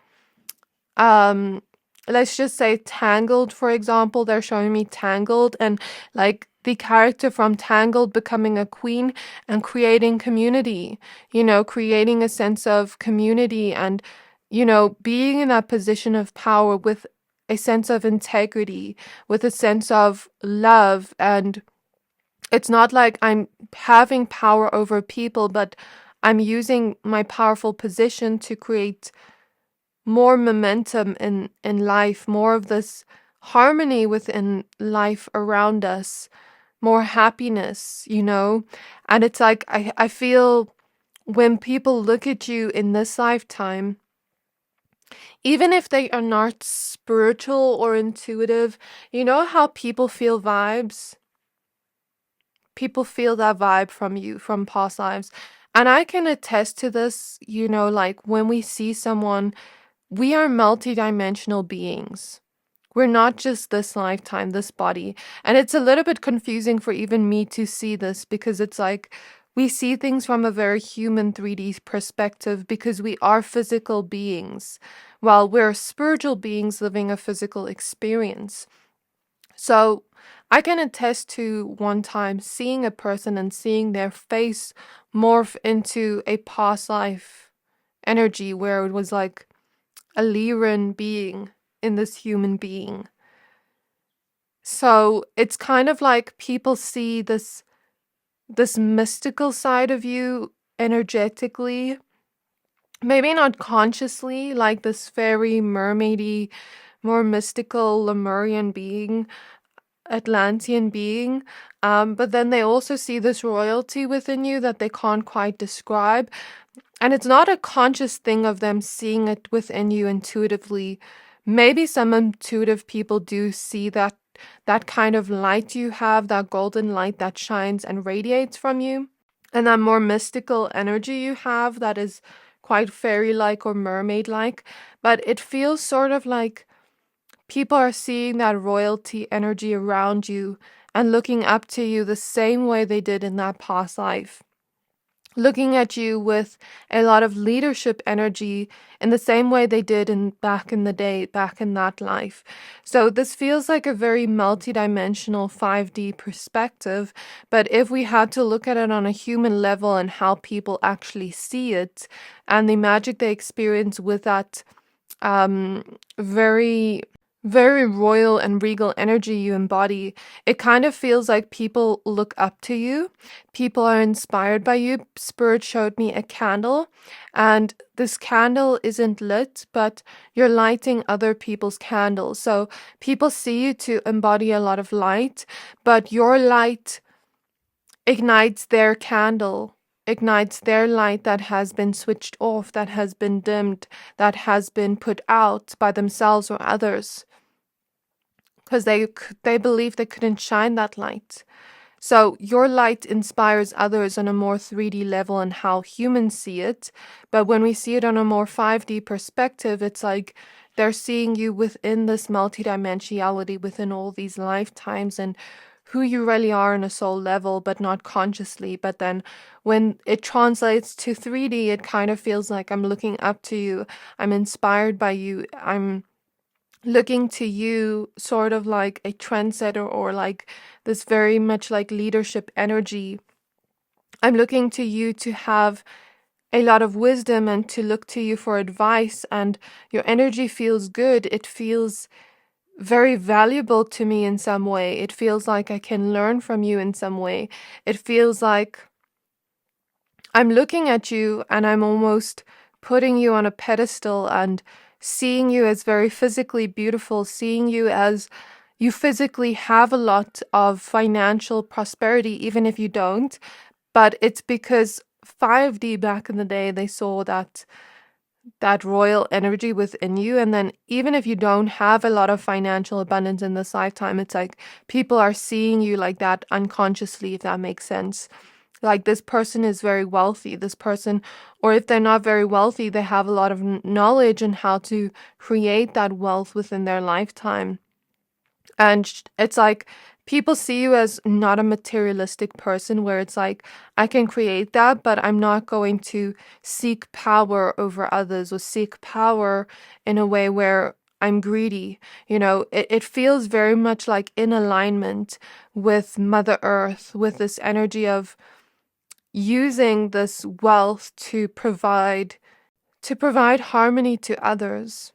um let's just say Tangled, for example. They're showing me Tangled and like the character from Tangled becoming a queen and creating community, creating a sense of community and, being in that position of power with a sense of integrity, with a sense of love. And it's not like I'm having power over people, but I'm using my powerful position to create more momentum in life, more of this harmony within life around us, more happiness, And it's like I feel when people look at you in this lifetime, even if they are not spiritual or intuitive, you know how people feel vibes? People feel that vibe from you from past lives. And I can attest to this, like when we see someone, we are multidimensional beings. We're not just this lifetime, this body. And it's a little bit confusing for even me to see this because it's like we see things from a very human 3D perspective because we are physical beings, while we're spiritual beings living a physical experience. So I can attest to one time seeing a person and seeing their face morph into a past life energy where it was like a Lyran being in this human being. So it's kind of like people see this mystical side of you energetically, maybe not consciously, like this fairy, mermaidy, more mystical Lemurian being, Atlantean being. But then they also see this royalty within you that they can't quite describe. And it's not a conscious thing of them seeing it within you intuitively. Maybe some intuitive people do see that kind of light you have, that golden light that shines and radiates from you, and that more mystical energy you have that is quite fairy-like or mermaid-like. But it feels sort of like people are seeing that royalty energy around you and looking up to you the same way they did in that past life. Looking at you with a lot of leadership energy in the same way they did back in the day, back in that life. So this feels like a very multidimensional 5D perspective, but if we had to look at it on a human level and how people actually see it and the magic they experience with that very very royal and regal energy you embody, it kind of feels like people look up to you. People are inspired by you. Spirit showed me a candle, and this candle isn't lit, but you're lighting other people's candles. So people see you to embody a lot of light, but your light ignites their candle, ignites their light that has been switched off, that has been dimmed, that has been put out by themselves or others, because they believe they couldn't shine that light. So your light inspires others on a more 3D level and how humans see it. But when we see it on a more 5D perspective, it's like they're seeing you within this multidimensionality, within all these lifetimes, and who you really are on a soul level, but not consciously. But then when it translates to 3D, it kind of feels like I'm looking up to you. I'm inspired by you. I'm looking to you sort of like a trendsetter, or like this very much like leadership energy. I'm looking to you to have a lot of wisdom and to look to you for advice, and your energy feels good. It feels very valuable to me in some way. It feels like I can learn from you in some way. It feels like I'm looking at you and I'm almost putting you on a pedestal and seeing you as very physically beautiful, seeing you as you physically have a lot of financial prosperity, even if you don't. But it's because 5D back in the day, they saw that royal energy within you. And then even if you don't have a lot of financial abundance in this lifetime, it's like people are seeing you like that unconsciously, if that makes sense. Like this person is very wealthy, this person, or if they're not very wealthy, they have a lot of knowledge on how to create that wealth within their lifetime. And it's like people see you as not a materialistic person, where it's like, I can create that, but I'm not going to seek power over others or seek power in a way where I'm greedy. It feels very much like in alignment with Mother Earth, with this energy of using this wealth to provide harmony to others.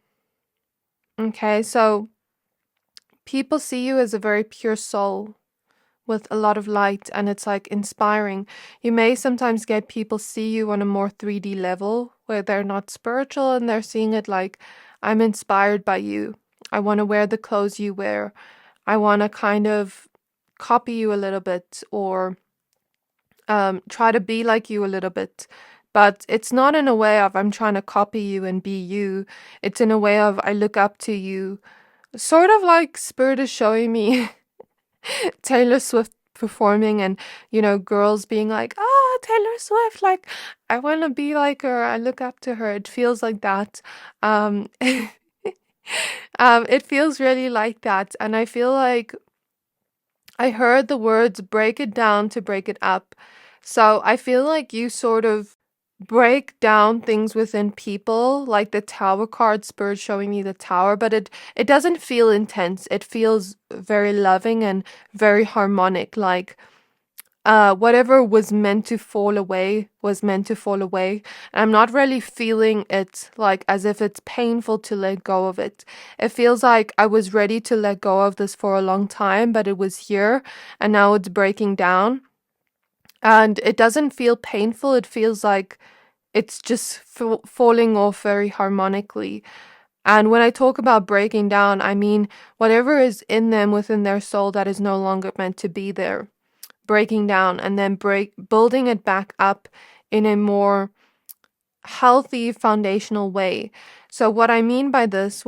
Okay, so people see you as a very pure soul with a lot of light, and it's like inspiring. You may sometimes get people see you on a more 3D level where they're not spiritual and they're seeing it like, I'm inspired by you. I want to wear the clothes you wear. I want to kind of copy you a little bit, or try to be like you a little bit. But it's not in a way of I'm trying to copy you and be you. It's in a way of I look up to you. Sort of like Spirit is showing me Taylor Swift performing, and girls being like, Taylor Swift, like I want to be like her, I look up to her. It feels like that. It feels really like that, and I feel like I heard the words break it down to break it up. So I feel like you sort of break down things within people, like the tower card, Spirit showing me the tower, but it doesn't feel intense. It feels very loving and very harmonic, like whatever was meant to fall away was meant to fall away. And I'm not really feeling it like as if it's painful to let go of it. It feels like I was ready to let go of this for a long time, but it was here and now it's breaking down. And it doesn't feel painful. It feels like it's just falling off very harmonically. And when I talk about breaking down, I mean whatever is in them within their soul that is no longer meant to be there. Breaking down and then building it back up in a more healthy foundational way. So what do I mean by this,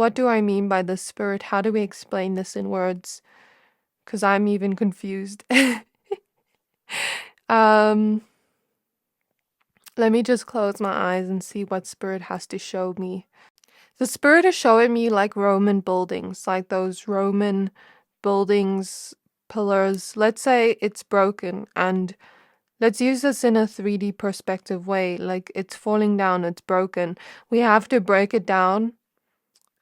Spirit? How do we explain this in words? Because I'm even confused. Let me just close my eyes and see what Spirit has to show me. The Spirit is showing me like Roman buildings, like those Roman buildings, pillars. Let's say it's broken, and let's use this in a 3D perspective way. Like it's falling down, it's broken. We have to break it down.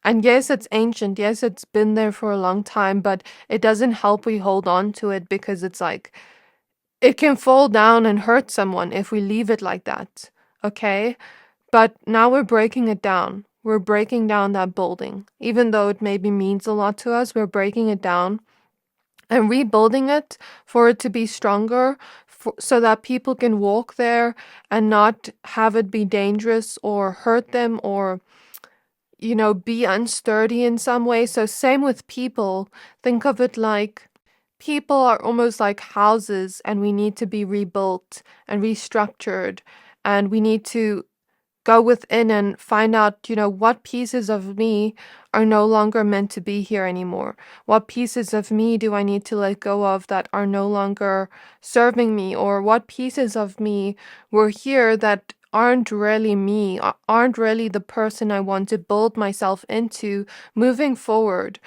And yes, it's ancient. Yes, it's been there for a long time, but it doesn't help we hold on to it, because it's like it can fall down and hurt someone if we leave it like that. Okay? But now we're breaking it down. We're breaking down that building. Even though it maybe means a lot to us, we're breaking it down and rebuilding it for it to be stronger, so that people can walk there and not have it be dangerous or hurt them, or be unsturdy in some way. So same with people. Think of it like people are almost like houses, and we need to be rebuilt and restructured, and we need to go within and find out, what pieces of me are no longer meant to be here anymore. What pieces of me do I need to let go of that are no longer serving me? Or what pieces of me were here that aren't really me, aren't really the person I want to build myself into moving forward.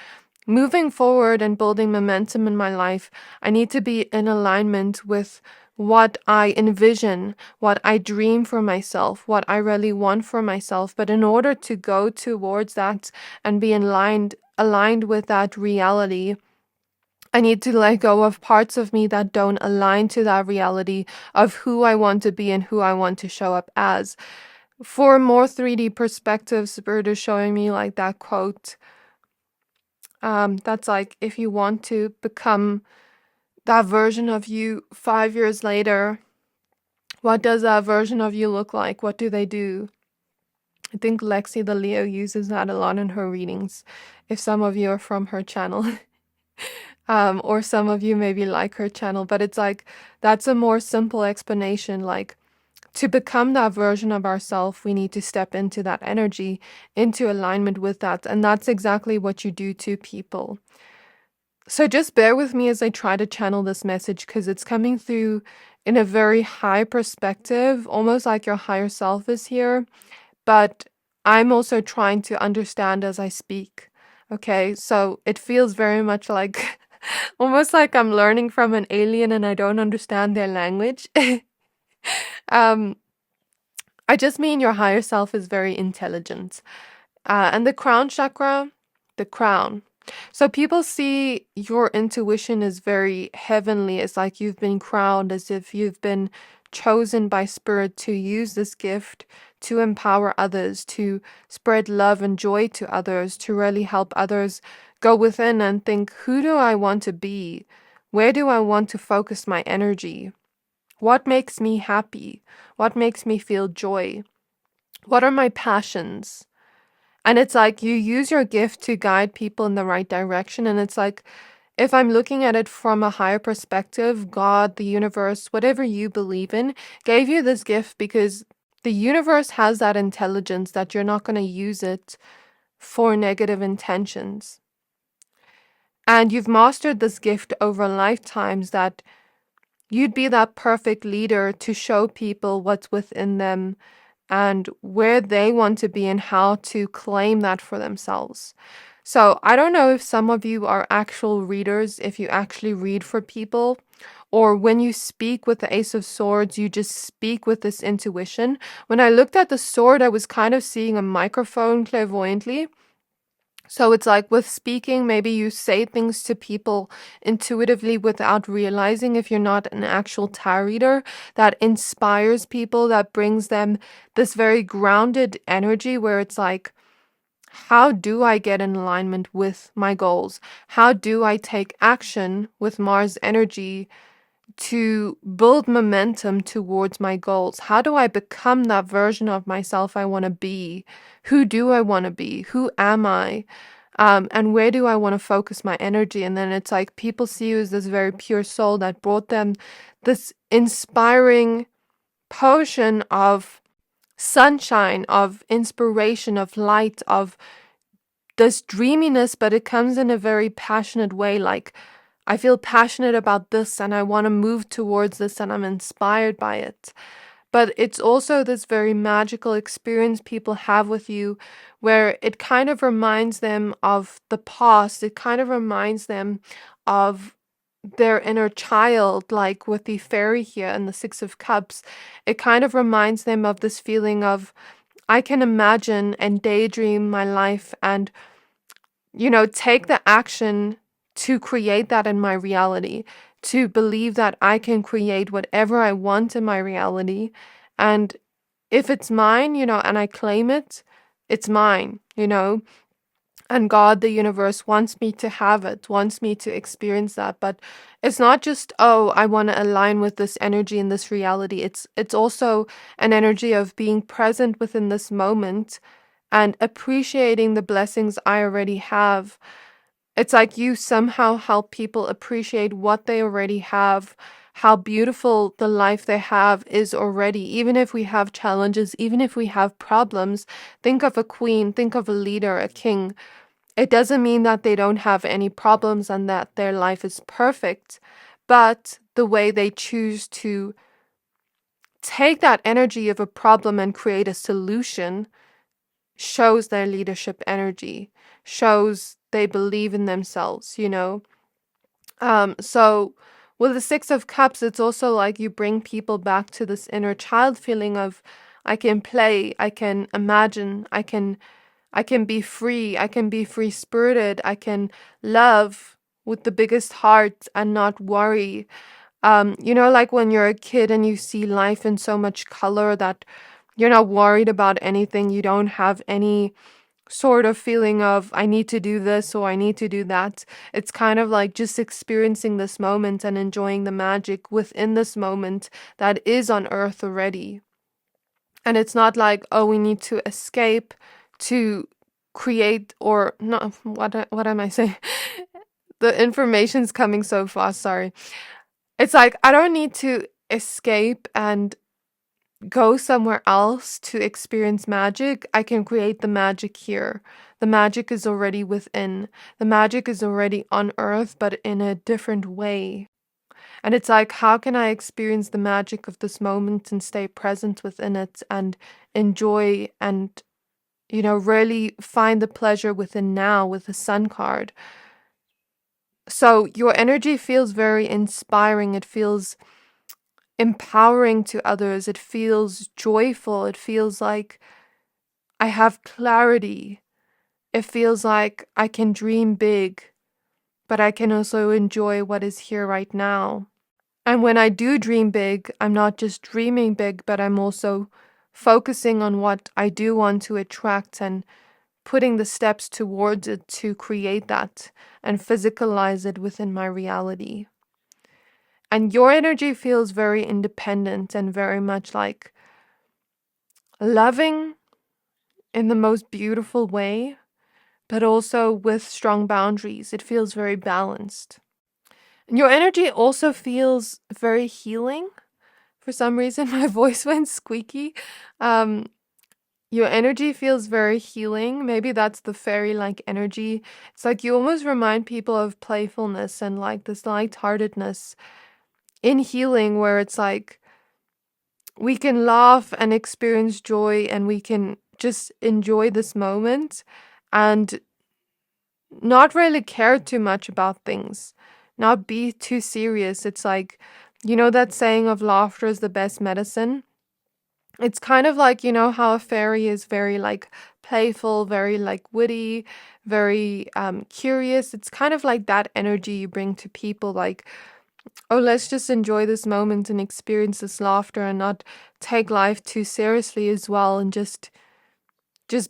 Moving forward and building momentum in my life, I need to be in alignment with what I envision, what I dream for myself, what I really want for myself. But in order to go towards that and be aligned with that reality, I need to let go of parts of me that don't align to that reality of who I want to be and who I want to show up as. For more 3D perspective, Spirit is showing me like that quote. That's like, if you want to become that version of you 5 years later, what does that version of you look like? What do they do? I think Lexi the Leo uses that a lot in her readings, if some of you are from her channel. Or some of you maybe like her channel, but it's like, that's a more simple explanation. Like, to become that version of ourselves, we need to step into that energy, into alignment with that. And that's exactly what you do to people. So just bear with me as I try to channel this message, because it's coming through in a very high perspective, almost like your higher self is here. But I'm also trying to understand as I speak. Okay, so it feels very much like almost like I'm learning from an alien and I don't understand their language. um, I just mean your higher self is very intelligent. And the crown chakra, the crown. So people see your intuition is very heavenly. It's like you've been crowned, as if you've been chosen by spirit to use this gift to empower others, to spread love and joy to others, to really help others go within and think, who do I want to be? Where do I want to focus my energy? What makes me happy? What makes me feel joy? What are my passions? And it's like you use your gift to guide people in the right direction. And it's like, if I'm looking at it from a higher perspective, God, the universe, whatever you believe in, gave you this gift because the universe has that intelligence that you're not going to use it for negative intentions. And you've mastered this gift over lifetimes that you'd be that perfect leader to show people what's within them and where they want to be and how to claim that for themselves. So I don't know if some of you are actual readers, if you actually read for people, or when you speak with the Ace of Swords, you just speak with this intuition. When I looked at the sword, I was kind of seeing a microphone clairvoyantly. So it's like with speaking, maybe you say things to people intuitively without realizing, if you're not an actual tarot reader, that inspires people, that brings them this very grounded energy where it's like, how do I get in alignment with my goals? How do I take action with Mars energy to build momentum towards my goals? How do I become that version of myself I want to be? Who do I want to be? Who am I? And where do I want to focus my energy? And then it's like people see you as this very pure soul that brought them this inspiring potion of sunshine, of inspiration, of light, of this dreaminess, but it comes in a very passionate way. Like, I feel passionate about this and I want to move towards this and I'm inspired by it. But it's also this very magical experience people have with you where it kind of reminds them of the past. It kind of reminds them of their inner child, like with the fairy here and the Six of Cups. It kind of reminds them of this feeling of, I can imagine and daydream my life and, take the action to create that in my reality, to believe that I can create whatever I want in my reality. And if it's mine, and I claim it, it's mine, and God, the universe, wants me to have it, wants me to experience that. But it's not just, oh, I want to align with this energy in this reality. It's also an energy of being present within this moment and appreciating the blessings I already have. It's like you somehow help people appreciate what they already have, how beautiful the life they have is already. Even if we have challenges, even if we have problems, think of a queen, think of a leader, a king. It doesn't mean that they don't have any problems and that their life is perfect, but the way they choose to take that energy of a problem and create a solution shows their leadership energy, shows they believe in themselves, you know? So with the Six of Cups, it's also like you bring people back to this inner child feeling of, I can play, I can imagine, I can be free, I can be free spirited, I can love with the biggest heart and not worry. You know, like when you're a kid and you see life in so much color that you're not worried about anything, you don't have any sort of feeling of I need to do this or I need to do that. It's kind of like just experiencing this moment and enjoying the magic within this moment that is on earth already. And it's not like, oh, we need to escape to create or no, what am I saying? The information's coming so fast, sorry. It's like I don't need to escape and go somewhere else to experience magic. I can create the magic here. The magic is already within. The magic is already on earth, but in a different way. And it's like, how can I experience the magic of this moment and stay present within it and enjoy and, you know, really find the pleasure within now with the Sun card. So your energy feels very inspiring. It feels empowering to others. It feels joyful. It feels like I have clarity. It feels like I can dream big, but I can also enjoy what is here right now. And when I do dream big, I'm not just dreaming big, but I'm also focusing on what I do want to attract and putting the steps towards it to create that and physicalize it within my reality. And your energy feels very independent and very much like loving in the most beautiful way, but also with strong boundaries. It feels very balanced. And your energy also feels very healing. For some reason, my voice went squeaky. Um, your energy feels very healing. Maybe that's the fairy-like energy. It's like you almost remind people of playfulness and like this lightheartedness in healing, where it's like we can laugh and experience joy and we can just enjoy this moment and not really care too much about things, not be too serious. It's like, you know, that saying of laughter is the best medicine. It's kind of like, you know, how a fairy is very like playful, very like witty, very curious. It's kind of like that energy you bring to people, like, oh, let's just enjoy this moment and experience this laughter and not take life too seriously as well and just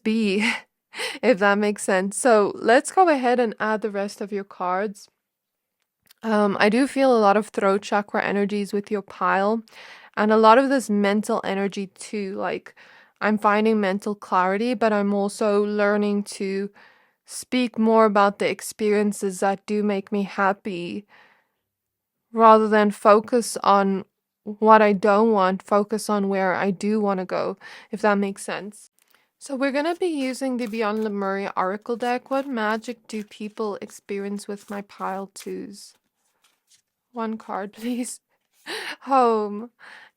be, if that makes sense. So let's go ahead and add the rest of your cards. I do feel a lot of throat chakra energies with your pile and a lot of this mental energy too. Like I'm finding mental clarity, but I'm also learning to speak more about the experiences that do make me happy rather than focus on what I don't want, focus on where I do want to go, if that makes sense. So we're going to be using the Beyond Lemuria Oracle deck. What magic do people experience with my pile twos? One card, please. Home.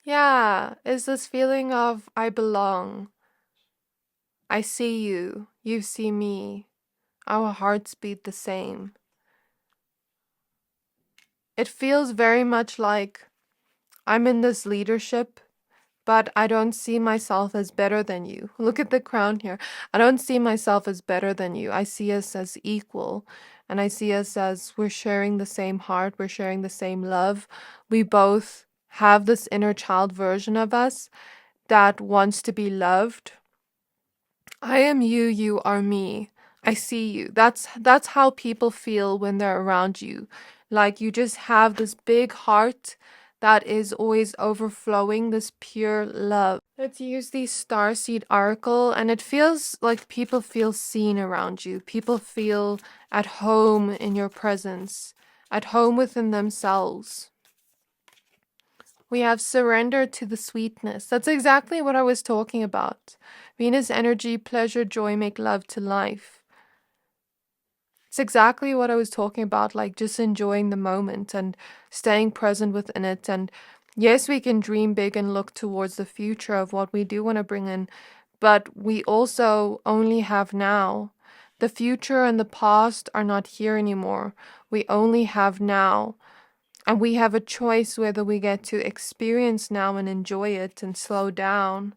Yeah, is this feeling of I belong. I see you. You see me. Our hearts beat the same. It feels very much like I'm in this leadership, but I don't see myself as better than you. Look at the crown here. I don't see myself as better than you. I see us as equal. And I see us as we're sharing the same heart. We're sharing the same love. We both have this inner child version of us that wants to be loved. I am you, you are me. I see you. That's how people feel when they're around you. Like you just have this big heart that is always overflowing this pure love. Let's use the Starseed Oracle, and it feels like people feel seen around you. People feel at home in your presence, at home within themselves. We have surrender to the sweetness. That's exactly what I was talking about. Venus energy, pleasure, joy, make love to life. It's exactly what I was talking about, like just enjoying the moment and staying present within it. And yes, we can dream big and look towards the future of what we do want to bring in, but we also only have now. The future and the past are not here anymore. We only have now. And we have a choice whether we get to experience now and enjoy it and slow down.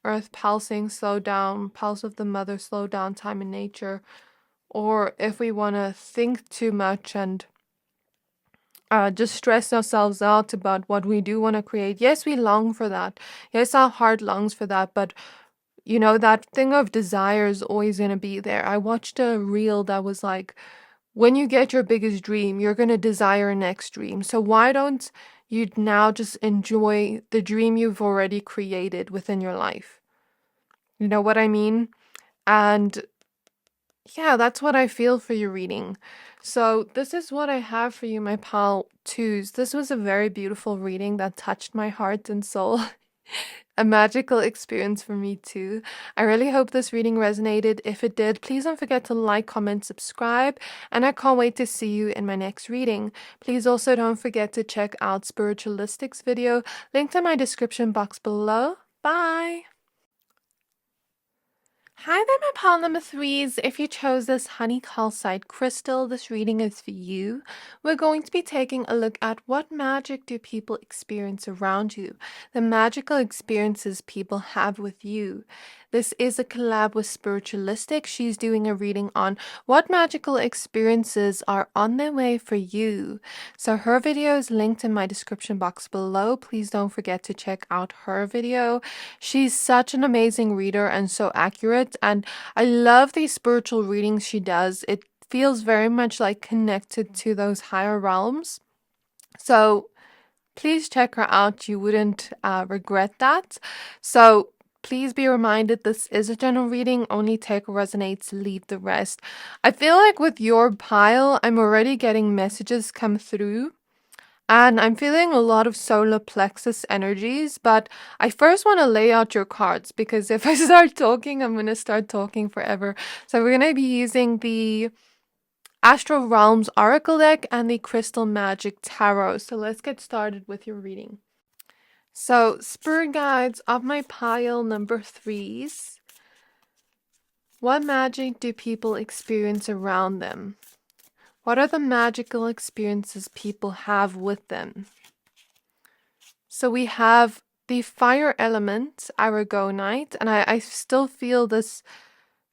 Earth pulsing, slow down, pulse of the mother, slow down, time in nature. Or if we want to think too much and just stress ourselves out about what we do want to create. Yes, we long for that. Yes, our heart longs for that. But, you know, that thing of desire is always going to be there. I watched a reel that was like, when you get your biggest dream, you're going to desire a next dream. So why don't you now just enjoy the dream you've already created within your life? You know what I mean? And yeah, that's what I feel for your reading. So this is what I have for you, my pal twos. This was a very beautiful reading that touched my heart and soul. A magical experience for me too. I really hope this reading resonated. If it did, please don't forget to like, comment, subscribe, and I can't wait to see you in my next reading. Please also don't forget to check out Spiritualistics video, linked in my description box below. Bye! Hi there, my pal number threes. If you chose this honey calcite crystal, this reading is for you. We're going to be taking a look at what magic do people experience around you, the magical experiences people have with you. This is a collab with Spiritualistic. She's doing a reading on what magical experiences are on their way for you. So her video is linked in my description box below. Please don't forget to check out her video. She's such an amazing reader and so accurate, and I love these spiritual readings she does. It feels very much like connected to those higher realms. So please check her out. You wouldn't regret that. So please be reminded this is a general reading. Only take what resonates, leave the rest. I feel like with your pile, I'm already getting messages come through. And I'm feeling a lot of solar plexus energies, but I first want to lay out your cards because if I start talking, I'm going to start talking forever. So we're going to be using the Astral Realms Oracle deck and the Crystal Magic Tarot. So let's get started with your reading. So, spirit guides of my pile number threes. What magic do people experience around them? What are the magical experiences people have with them? So we have the fire element, Aragonite, and I still feel this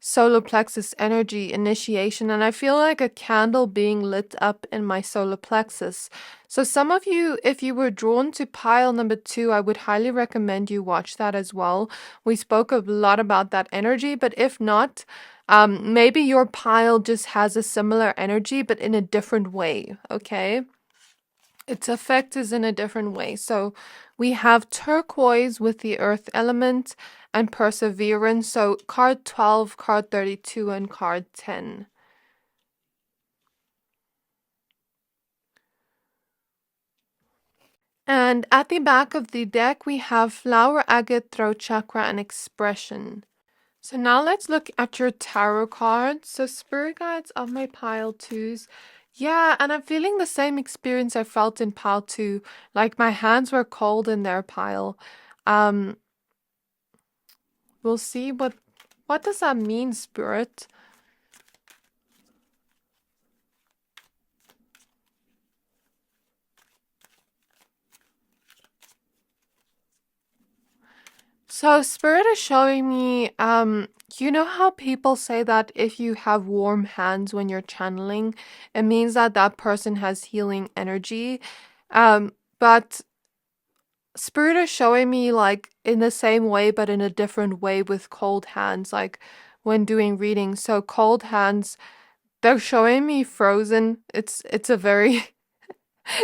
solar plexus energy initiation, and I feel like a candle being lit up in my solar plexus. So some of you, if you were drawn to pile number 2, I would highly recommend you watch that as well. We spoke a lot about that energy, but if not, maybe your pile just has a similar energy, but in a different way, okay? Its effect is in a different way. So we have turquoise with the earth element and perseverance. So card 12, card 32, and card 10. And at the back of the deck, we have flower, agate, throat chakra, and expression. So now let's look at your tarot cards. So spirit guides of my pile twos. Yeah, and I'm feeling the same experience I felt in pile 2. Like my hands were cold in their pile. We'll see what does that mean, spirit? So spirit is showing me, you know how people say that if you have warm hands when you're channeling, it means that that person has healing energy. But spirit is showing me like in the same way, but in a different way with cold hands, like when doing readings. So cold hands, they're showing me frozen. It's a very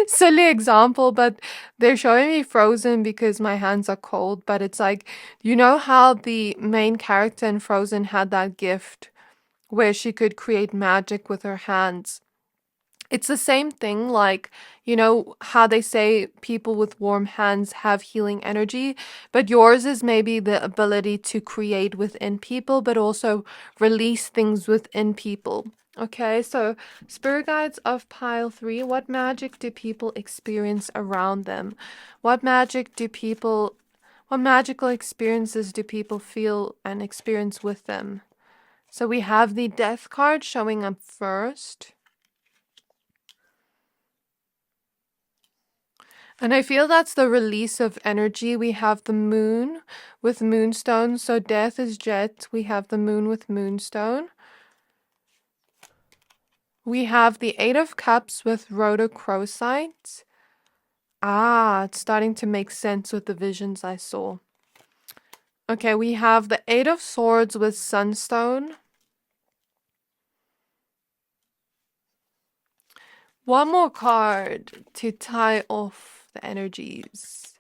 silly example, but they're showing me frozen because my hands are cold. But it's like, you know how the main character in Frozen had that gift where she could create magic with her hands. It's the same thing, like, you know, how they say people with warm hands have healing energy, but yours is maybe the ability to create within people, but also release things within people. Okay, so spirit guides of pile 3, what magic do people experience around them? What magical experiences do people feel and experience with them? So we have the death card showing up first. And I feel that's the release of energy. We have the moon with moonstone. So death is jet. We have the moon with moonstone. We have the 8 of cups with rhodochrosite. Ah, it's starting to make sense with the visions I saw. Okay, we have the 8 of swords with sunstone. One more card to tie off the energies.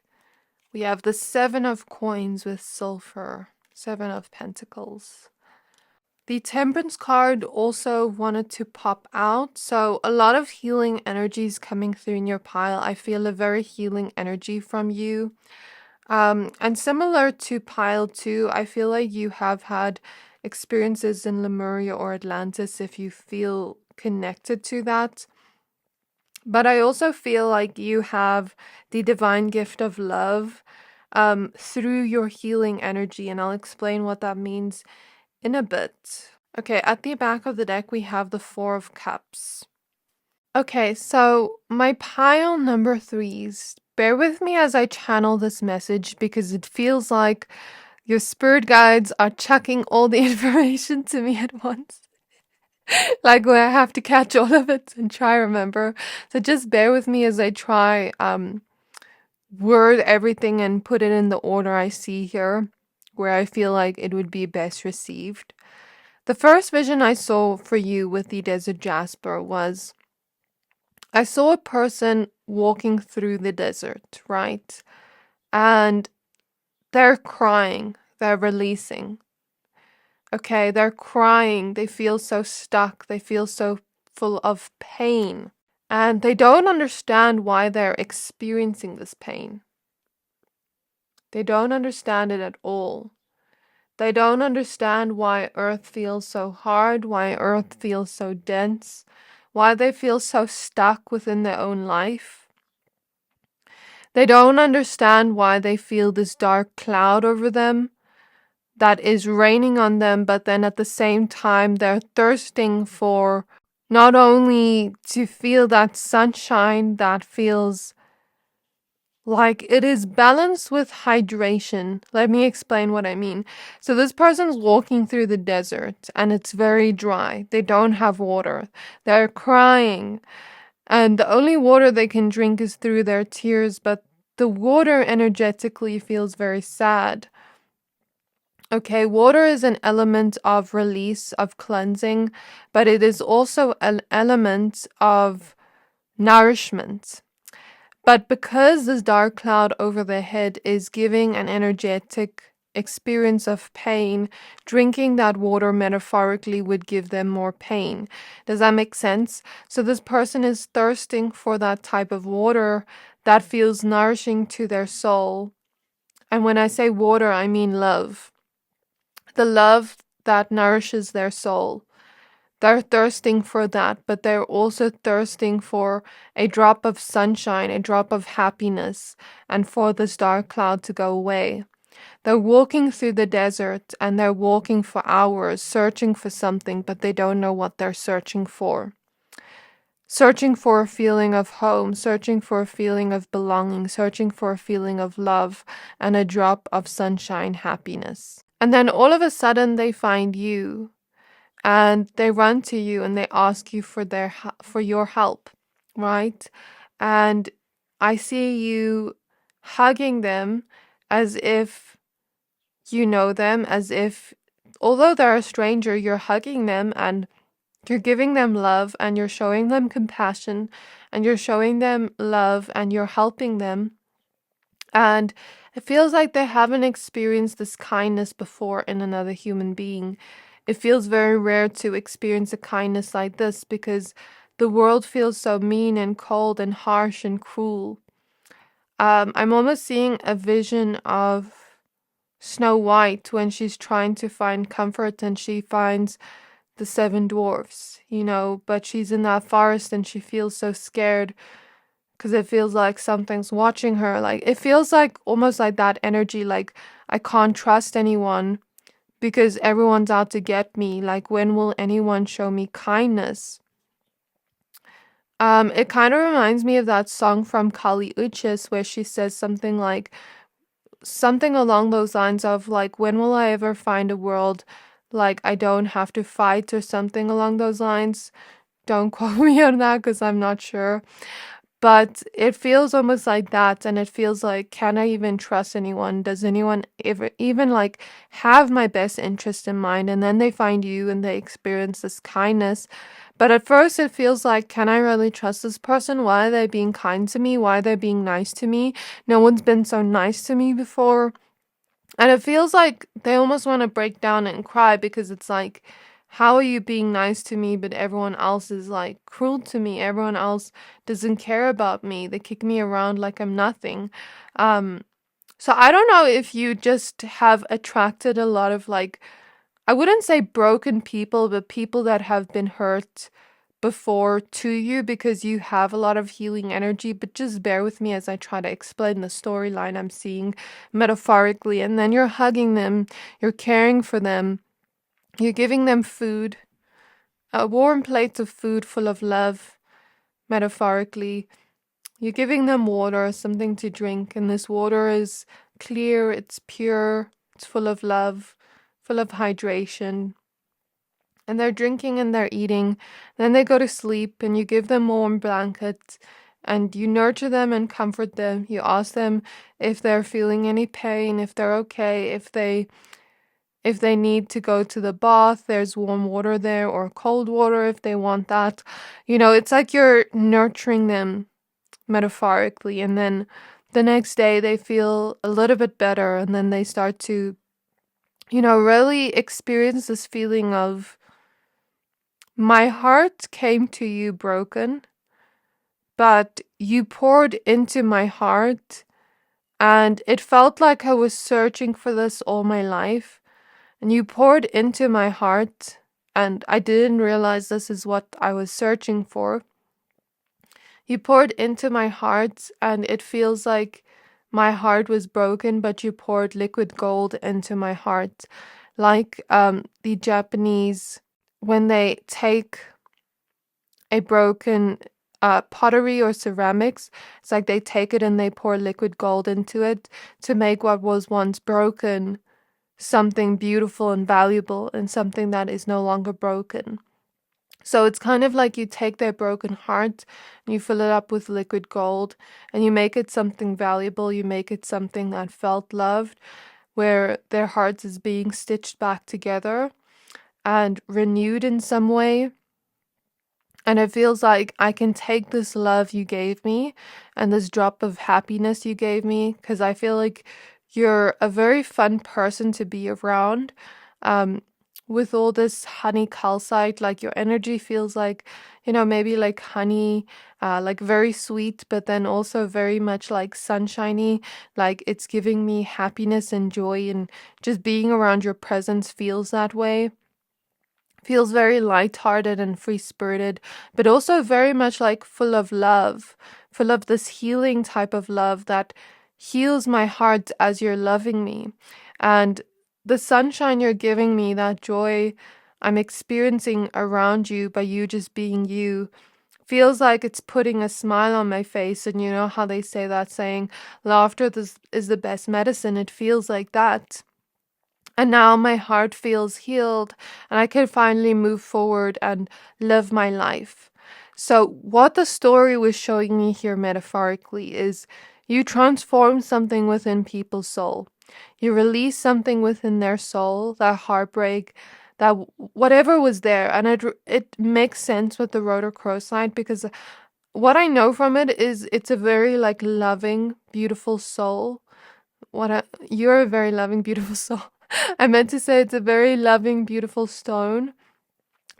We have the 7 of coins with sulfur. 7 of pentacles. The temperance card also wanted to pop out. So a lot of healing energies coming through in your pile. I feel a very healing energy from you. And similar to pile 2, I feel like you have had experiences in Lemuria or Atlantis if you feel connected to that. But I also feel like you have the divine gift of love through your healing energy. And I'll explain what that means in a bit. Okay, at the back of the deck, we have the 4 of cups. Okay, so my pile number 3s, bear with me as I channel this message because it feels like your spirit guides are chucking all the information to me at once. Like where I have to catch all of it and try remember. So just bear with me as I try word everything and put it in the order I see here, where I feel like it would be best received. The first vision I saw for you with the desert jasper was I saw a person walking through the desert, right? And they're crying, they're releasing. Okay, they're crying, they feel so stuck, they feel so full of pain, and they don't understand why they're experiencing this pain. They don't understand it at all. They don't understand why Earth feels so hard, why Earth feels so dense, why they feel so stuck within their own life. They don't understand why they feel this dark cloud over them that is raining on them, but then at the same time they're thirsting for not only to feel that sunshine that feels like it is balanced with hydration. Let me explain what I mean. So this person's walking through the desert and it's very dry. They don't have water. They're crying. And the only water they can drink is through their tears, but the water energetically feels very sad. Okay, water is an element of release, of cleansing, but it is also an element of nourishment. But because this dark cloud over their head is giving an energetic experience of pain, drinking that water metaphorically would give them more pain. Does that make sense? So this person is thirsting for that type of water that feels nourishing to their soul. And when I say water, I mean love. The love that nourishes their soul. They're thirsting for that, but they're also thirsting for a drop of sunshine, a drop of happiness, and for this dark cloud to go away. They're walking through the desert and they're walking for hours searching for something, but they don't know what they're searching for. Searching for a feeling of home, searching for a feeling of belonging, searching for a feeling of love and a drop of sunshine happiness. And then all of a sudden they find you. And they run to you and they ask you for your help, right? And I see you hugging them as if you know them, as if, although they're a stranger, you're hugging them and you're giving them love and you're showing them compassion and you're showing them love and you're helping them. And it feels like they haven't experienced this kindness before in another human being. It feels very rare to experience a kindness like this because the world feels so mean and cold and harsh and cruel. I'm almost seeing a vision of Snow White when she's trying to find comfort and she finds the seven dwarfs, but she's in that forest and she feels so scared because it feels like something's watching her. Like, it feels like almost like that energy, like I can't trust anyone because everyone's out to get me. Like, when will anyone show me kindness? It kind of reminds me of that song from Kali Uchis where she says something along those lines of like, when will I ever find a world like I don't have to fight, or something along those lines. Don't quote me on that because I'm not sure. But it feels almost like that, and it feels like, can I even trust anyone? Does anyone ever even like have my best interest in mind? And then they find you and they experience this kindness. But at first it feels like, can I really trust this person? Why are they being kind to me? Why are they being nice to me? No one's been so nice to me before. And it feels like they almost want to break down and cry because it's like, how are you being nice to me, but everyone else is like cruel to me? Everyone else doesn't care about me. They kick me around like I'm nothing. Um, so I don't know if you just have attracted a lot of like, I wouldn't say broken people, but people that have been hurt before to you because you have a lot of healing energy. But just bear with me as I try to explain the storyline I'm seeing metaphorically. And then you're hugging them, you're caring for them, you're giving them food, a warm plate of food full of love, metaphorically. You're giving them water, something to drink, and this water is clear, it's pure, it's full of love, full of hydration. And they're drinking and they're eating. Then they go to sleep and you give them warm blankets and you nurture them and comfort them. You ask them if they're feeling any pain, if they're okay, if they need to go to the bath, there's warm water there, or cold water if they want that. It's like you're nurturing them metaphorically, and then the next day they feel a little bit better, and then they start to, really experience this feeling of, my heart came to you broken, but you poured into my heart, and it felt like I was searching for this all my life. And you poured into my heart, and I didn't realize this is what I was searching for. You poured into my heart, and it feels like my heart was broken, but you poured liquid gold into my heart. Like the Japanese, when they take a broken pottery or ceramics, it's like they take it and they pour liquid gold into it to make what was once broken something beautiful and valuable, and something that is no longer broken. So it's kind of like you take their broken heart and you fill it up with liquid gold and you make it something valuable. You make it something that felt loved, where their hearts is being stitched back together and renewed in some way. And it feels like I can take this love you gave me and this drop of happiness you gave me, because I feel like you're a very fun person to be around. With all this honey calcite, like your energy feels like, maybe like honey, like very sweet, but then also very much like sunshiny. Like it's giving me happiness and joy, and just being around your presence feels that way. Feels very lighthearted and free-spirited, but also very much like full of love, full of this healing type of love that heals my heart as you're loving me. And the sunshine you're giving me, that joy I'm experiencing around you by you just being you, feels like it's putting a smile on my face. And you know how they say that saying, laughter is the best medicine? It feels like that. And now my heart feels healed and I can finally move forward and live my life. So, what the story was showing me here metaphorically is, you transform something within people's soul. You release something within their soul, that heartbreak, that whatever was there. And it makes sense with the rotor crow side, because what I know from it is it's a very like loving, beautiful soul. You're a very loving, beautiful soul. I meant to say it's a very loving, beautiful stone.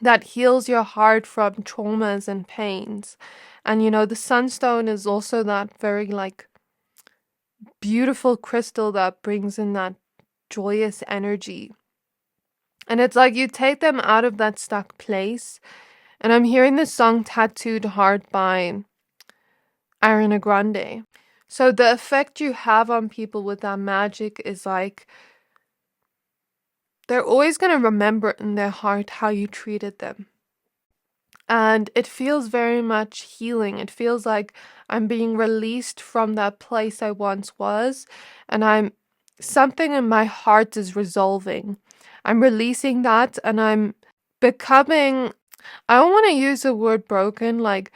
that heals your heart from traumas and pains. And the sunstone is also that very like beautiful crystal that brings in that joyous energy. And it's like you take them out of that stuck place. And I'm hearing the song Tattooed Heart by Ariana Grande. So the effect you have on people with that magic is like they're always going to remember in their heart how you treated them. And it feels very much healing. It feels like I'm being released from that place I once was, and something in my heart is resolving. I'm releasing that, and I'm becoming, I don't want to use the word broken, like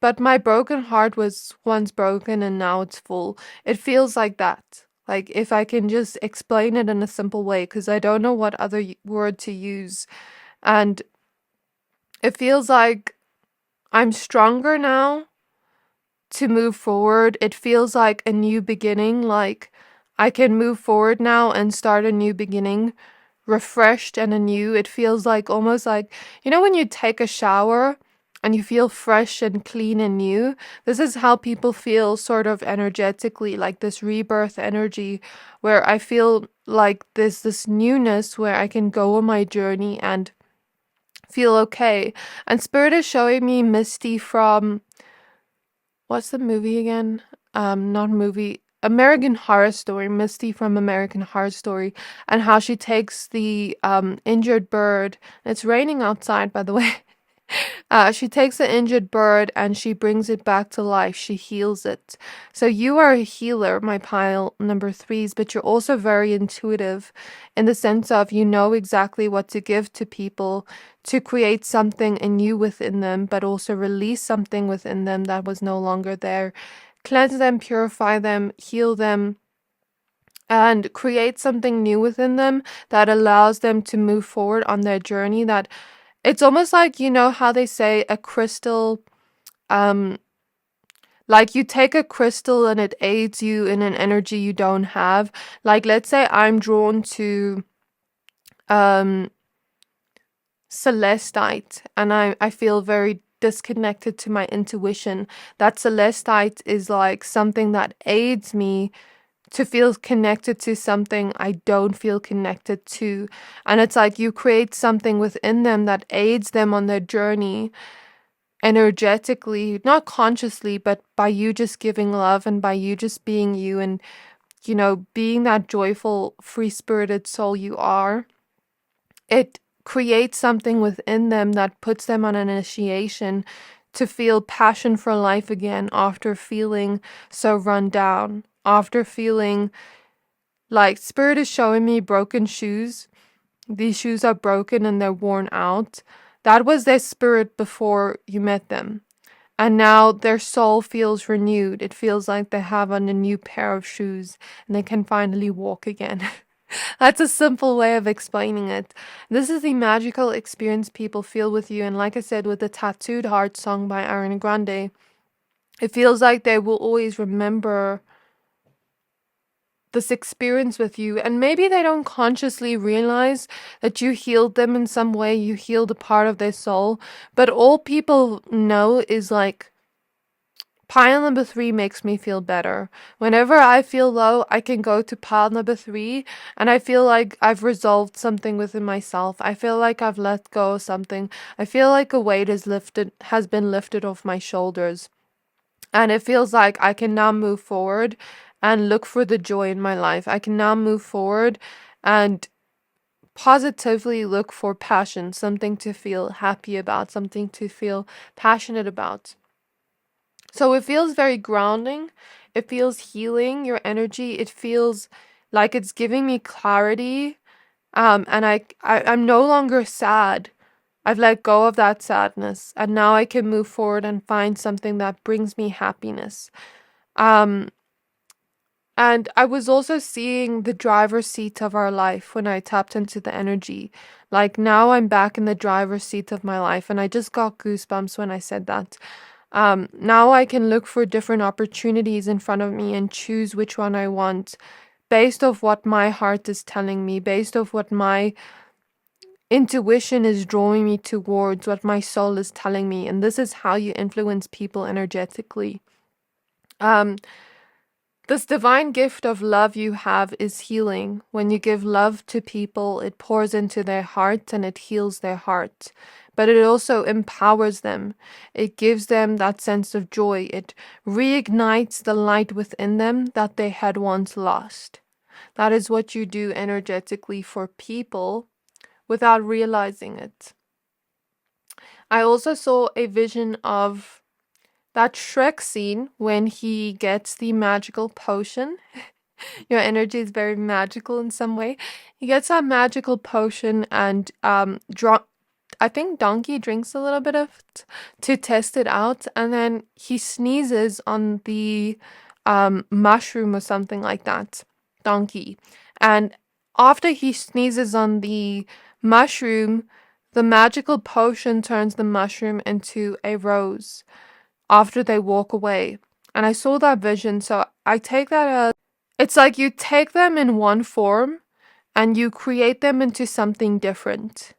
but my broken heart was once broken and now it's full. It feels like that. Like if I can just explain it in a simple way, because I don't know what other word to use. And it feels like I'm stronger now to move forward. It feels like a new beginning, like I can move forward now and start a new beginning, refreshed and anew. It feels like almost like, when you take a shower and you feel fresh and clean and new. This is how people feel sort of energetically, like this rebirth energy, where I feel like there's this newness where I can go on my journey and feel okay. And Spirit is showing me Misty from, what's the movie again? Not movie, American Horror Story, Misty from American Horror Story, and how she takes the injured bird. It's raining outside, by the way. She takes an injured bird and she brings it back to life. She heals it. So you are a healer, my pile number threes, but you're also very intuitive in the sense of you know exactly what to give to people to create something anew within them, but also release something within them that was no longer there. Cleanse them, purify them, heal them, and create something new within them that allows them to move forward on their journey. That it's almost like, how they say a crystal, like you take a crystal and it aids you in an energy you don't have. Like, let's say I'm drawn to celestite and I feel very disconnected to my intuition. That celestite is like something that aids me to feel connected to something I don't feel connected to. And it's like you create something within them that aids them on their journey energetically, not consciously, but by you just giving love and by you just being you and, being that joyful, free spirited soul you are. It creates something within them that puts them on an initiation to feel passion for life again after feeling so run down, after feeling like Spirit is showing me broken shoes. These shoes are broken and they're worn out. That was their spirit before you met them. And now their soul feels renewed. It feels like they have on a new pair of shoes and they can finally walk again. That's a simple way of explaining it. This is the magical experience people feel with you. And like I said, with the Tattooed Heart song by Ariana Grande, it feels like they will always remember this experience with you, and maybe they don't consciously realize that you healed them in some way, you healed a part of their soul, but all people know is like, pile number 3 makes me feel better. Whenever I feel low, I can go to pile number 3 and I feel like I've resolved something within myself. I feel like I've let go of something. I feel like a weight has been lifted off my shoulders. And it feels like I can now move forward and look for the joy in my life. I can now move forward and positively look for passion, something to feel happy about, something to feel passionate about. So it feels very grounding. It feels healing your energy. It feels like it's giving me clarity. And I'm no longer sad. I've let go of that sadness and now I can move forward and find something that brings me happiness. And I was also seeing the driver's seat of our life when I tapped into the energy. Like now I'm back in the driver's seat of my life and I just got goosebumps when I said that. Now I can look for different opportunities in front of me and choose which one I want based off what my heart is telling me, based off what my intuition is drawing me towards what my soul is telling me, and this is how you influence people energetically. This divine gift of love you have is healing. When you give love to people, it pours into their heart and it heals their heart. But it also empowers them. It gives them that sense of joy. It reignites the light within them that they had once lost. That is what you do energetically for people without realizing it. I also saw a vision of that Shrek scene when he gets the magical potion. Your energy is very magical in some way. He gets that magical potion and I think Donkey drinks a little bit of it to test it out, and then he sneezes on the mushroom or something like that. Donkey. And after he sneezes on the mushroom, the magical potion turns the mushroom into a rose after they walk away. And I saw that vision, so I take that as it's like you take them in one form and you create them into something different.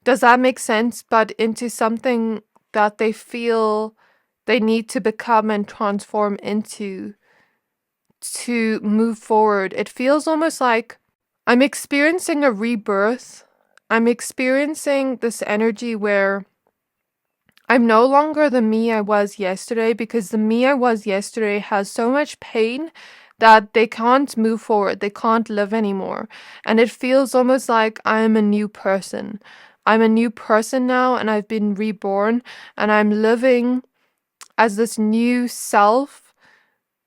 Does that make sense? But into something that they feel they need to become and transform into to move forward. It feels almost like I'm experiencing a rebirth. I'm experiencing this energy where I'm no longer the me I was yesterday, because the me I was yesterday has so much pain that they can't move forward. They can't live anymore. And it feels almost like I am a new person. I'm a new person now, and I've been reborn, and I'm living as this new self.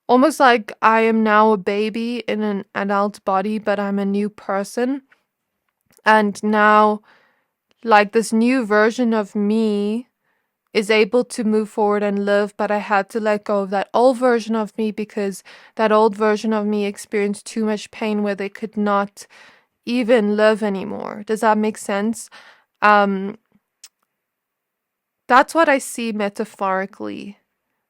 Almost like I am now a baby in an adult body, but I'm a new person. And now, like, this new version of me is able to move forward and live, but I had to let go of that old version of me because that old version of me experienced too much pain where they could not even live anymore. Does that make sense? That's what I see metaphorically.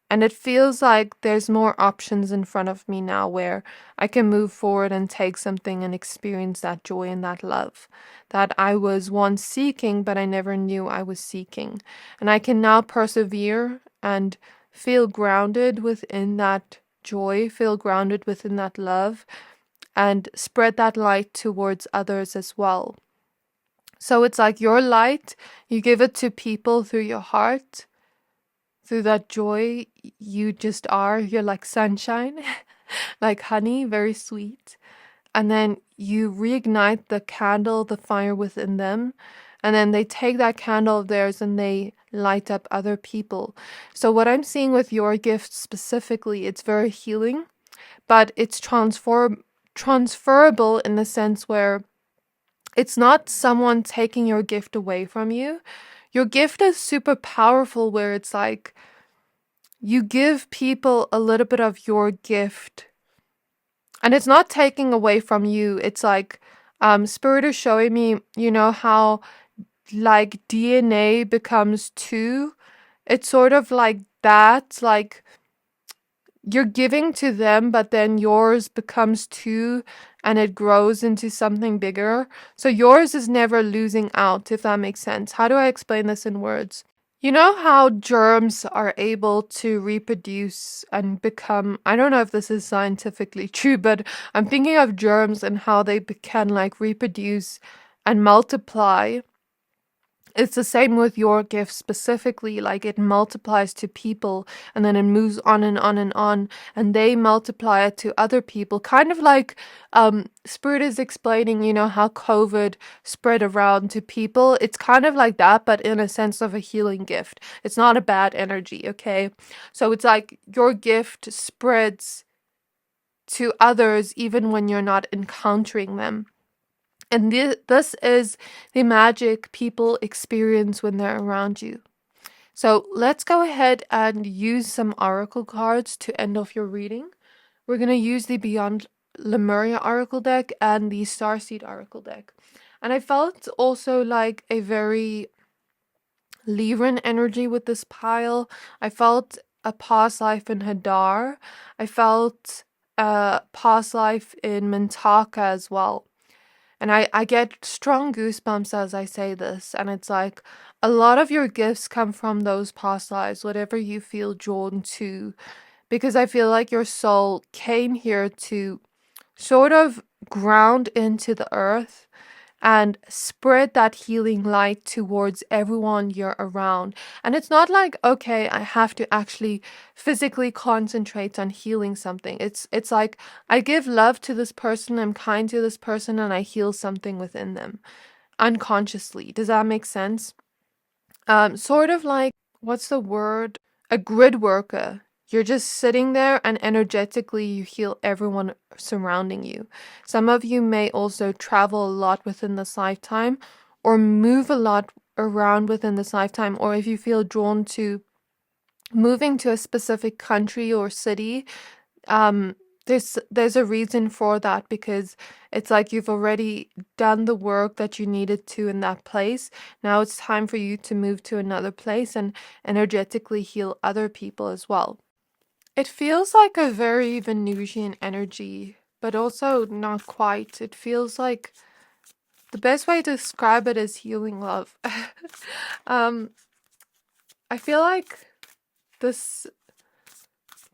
And it feels like there's more options in front of me now where I can move forward and take something and experience that joy and that love that I was once seeking, but I never knew I was seeking. And I can now persevere and feel grounded within that joy, feel grounded within that love, and spread that light towards others as well. So it's like your light, you give it to people through your heart. Through that joy, you just are. You're like sunshine, like honey, very sweet. And then you reignite the candle, the fire within them. And then they take that candle of theirs and they light up other people. So what I'm seeing with your gift specifically, it's very healing, but it's transferable in the sense where it's not someone taking your gift away from you. Your gift is super powerful where it's like you give people a little bit of your gift. And it's not taking away from you. It's like Spirit is showing me, you know, how like DNA becomes two. It's sort of like that. Like you're giving to them, but then yours becomes two and it grows into something bigger. So yours is never losing out, if that makes sense. How do I explain this in words? You know how germs are able to reproduce and become, I don't know if this is scientifically true, but I'm thinking of germs and how they can like reproduce and multiply. It's the same with your gift specifically, like it multiplies to people and then it moves on and on and on, and they multiply it to other people. Kind of like Spirit is explaining, you know, how COVID spread around to people. It's kind of like that, but in a sense of a healing gift. It's not a bad energy, okay? So it's like your gift spreads to others even when you're not encountering them. And this is the magic people experience when they're around you. So let's go ahead and use some oracle cards to end off your reading. We're going to use the Beyond Lemuria oracle deck and the Starseed oracle deck. And I felt also like a very Lyran energy with this pile. I felt a past life in Hadar. I felt a past life in Mintaka as well. And I get strong goosebumps as I say this. And it's like a lot of your gifts come from those past lives, whatever you feel drawn to. Because I feel like your soul came here to sort of ground into the earth and spread that healing light towards everyone you're around. And it's not like, okay, I have to actually physically concentrate on healing something. It's like I give love to this person, I'm kind to this person, and I heal something within them unconsciously. Does that make sense? Sort of like, what's the word? A grid worker. You're just sitting there and energetically you heal everyone surrounding you. Some of you may also travel a lot within this lifetime or move a lot around within this lifetime, or if you feel drawn to moving to a specific country or city, um there's a reason for that, because it's like you've already done the work that you needed to in that place. Now it's time for you to move to another place and energetically heal other people as well. It feels like a very Venusian energy, but also not quite. It feels like the best way to describe it is healing love. um I feel like this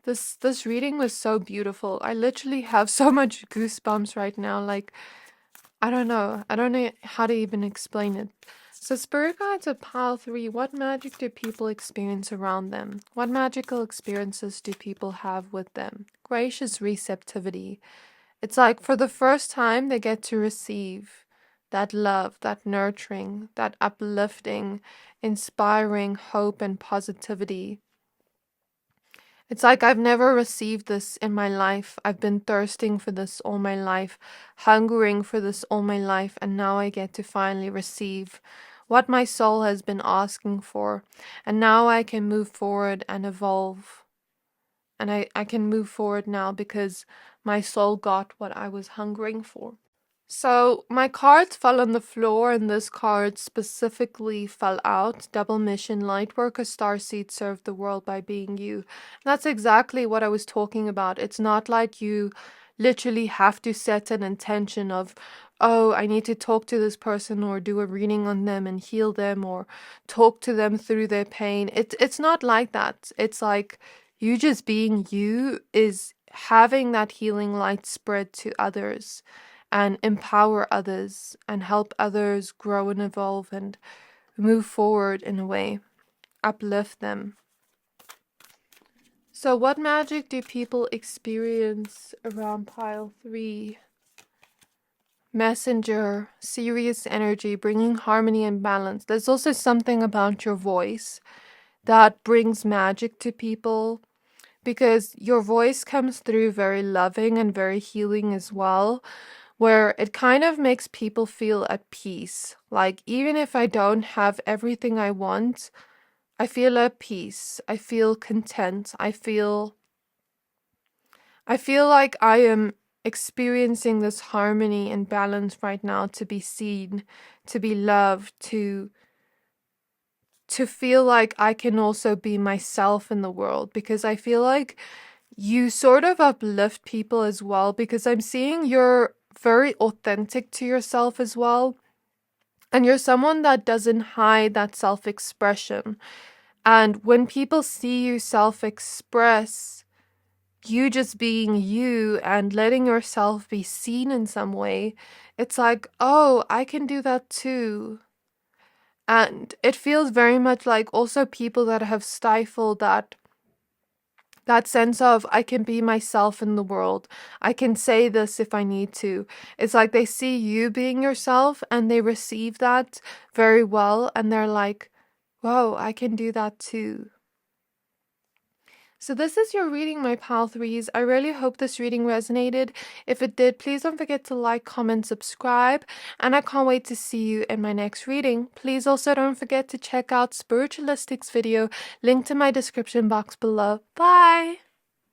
this reading was so beautiful. I literally have so much goosebumps right now. Like, I don't know. I don't know how to even explain it. So spirit guides of pile 3, what magic do people experience around them? What magical experiences do people have with them? Gracious receptivity. It's like for the first time they get to receive that love, that nurturing, that uplifting, inspiring hope and positivity. It's like I've never received this in my life. I've been thirsting for this all my life, hungering for this all my life, and now I get to finally receive what my soul has been asking for. And now I can move forward and evolve. And I can move forward now because my soul got what I was hungering for. So my cards fell on the floor, and this card specifically fell out. Double mission, light worker, starseed, serve the world by being you. That's exactly what I was talking about. It's not like you literally have to set an intention of, oh, I need to talk to this person or do a reading on them and heal them or talk to them through their pain. It's not like that. It's like you just being you is having that healing light spread to others and empower others and help others grow and evolve and move forward in a way, uplift them. So what magic do people experience around pile 3? Messenger, serious energy, bringing harmony and balance. There's also something about your voice that brings magic to people, because your voice comes through very loving and very healing as well, where it kind of makes people feel at peace. Like, even if I don't have everything I want, I feel at peace. I feel content. I feel like I am experiencing this harmony and balance right now, to be seen, to be loved, to feel like I can also be myself in the world, because I feel like you sort of uplift people as well, because I'm seeing you're very authentic to yourself as well. And you're someone that doesn't hide that self-expression. And when people see you self-express, you just being you and letting yourself be seen in some way, it's like, oh, I can do that too. And it feels very much like also people that have stifled that sense of, I can be myself in the world. I can say this if I need to. It's like they see you being yourself and they receive that very well, and they're like, whoa, I can do that too. So this is your reading, my pal 3s. I really hope this reading resonated. If it did, please don't forget to like, comment, subscribe, and I can't wait to see you in my next reading. Please also don't forget to check out Spiritualistics video, linked in my description box below. Bye!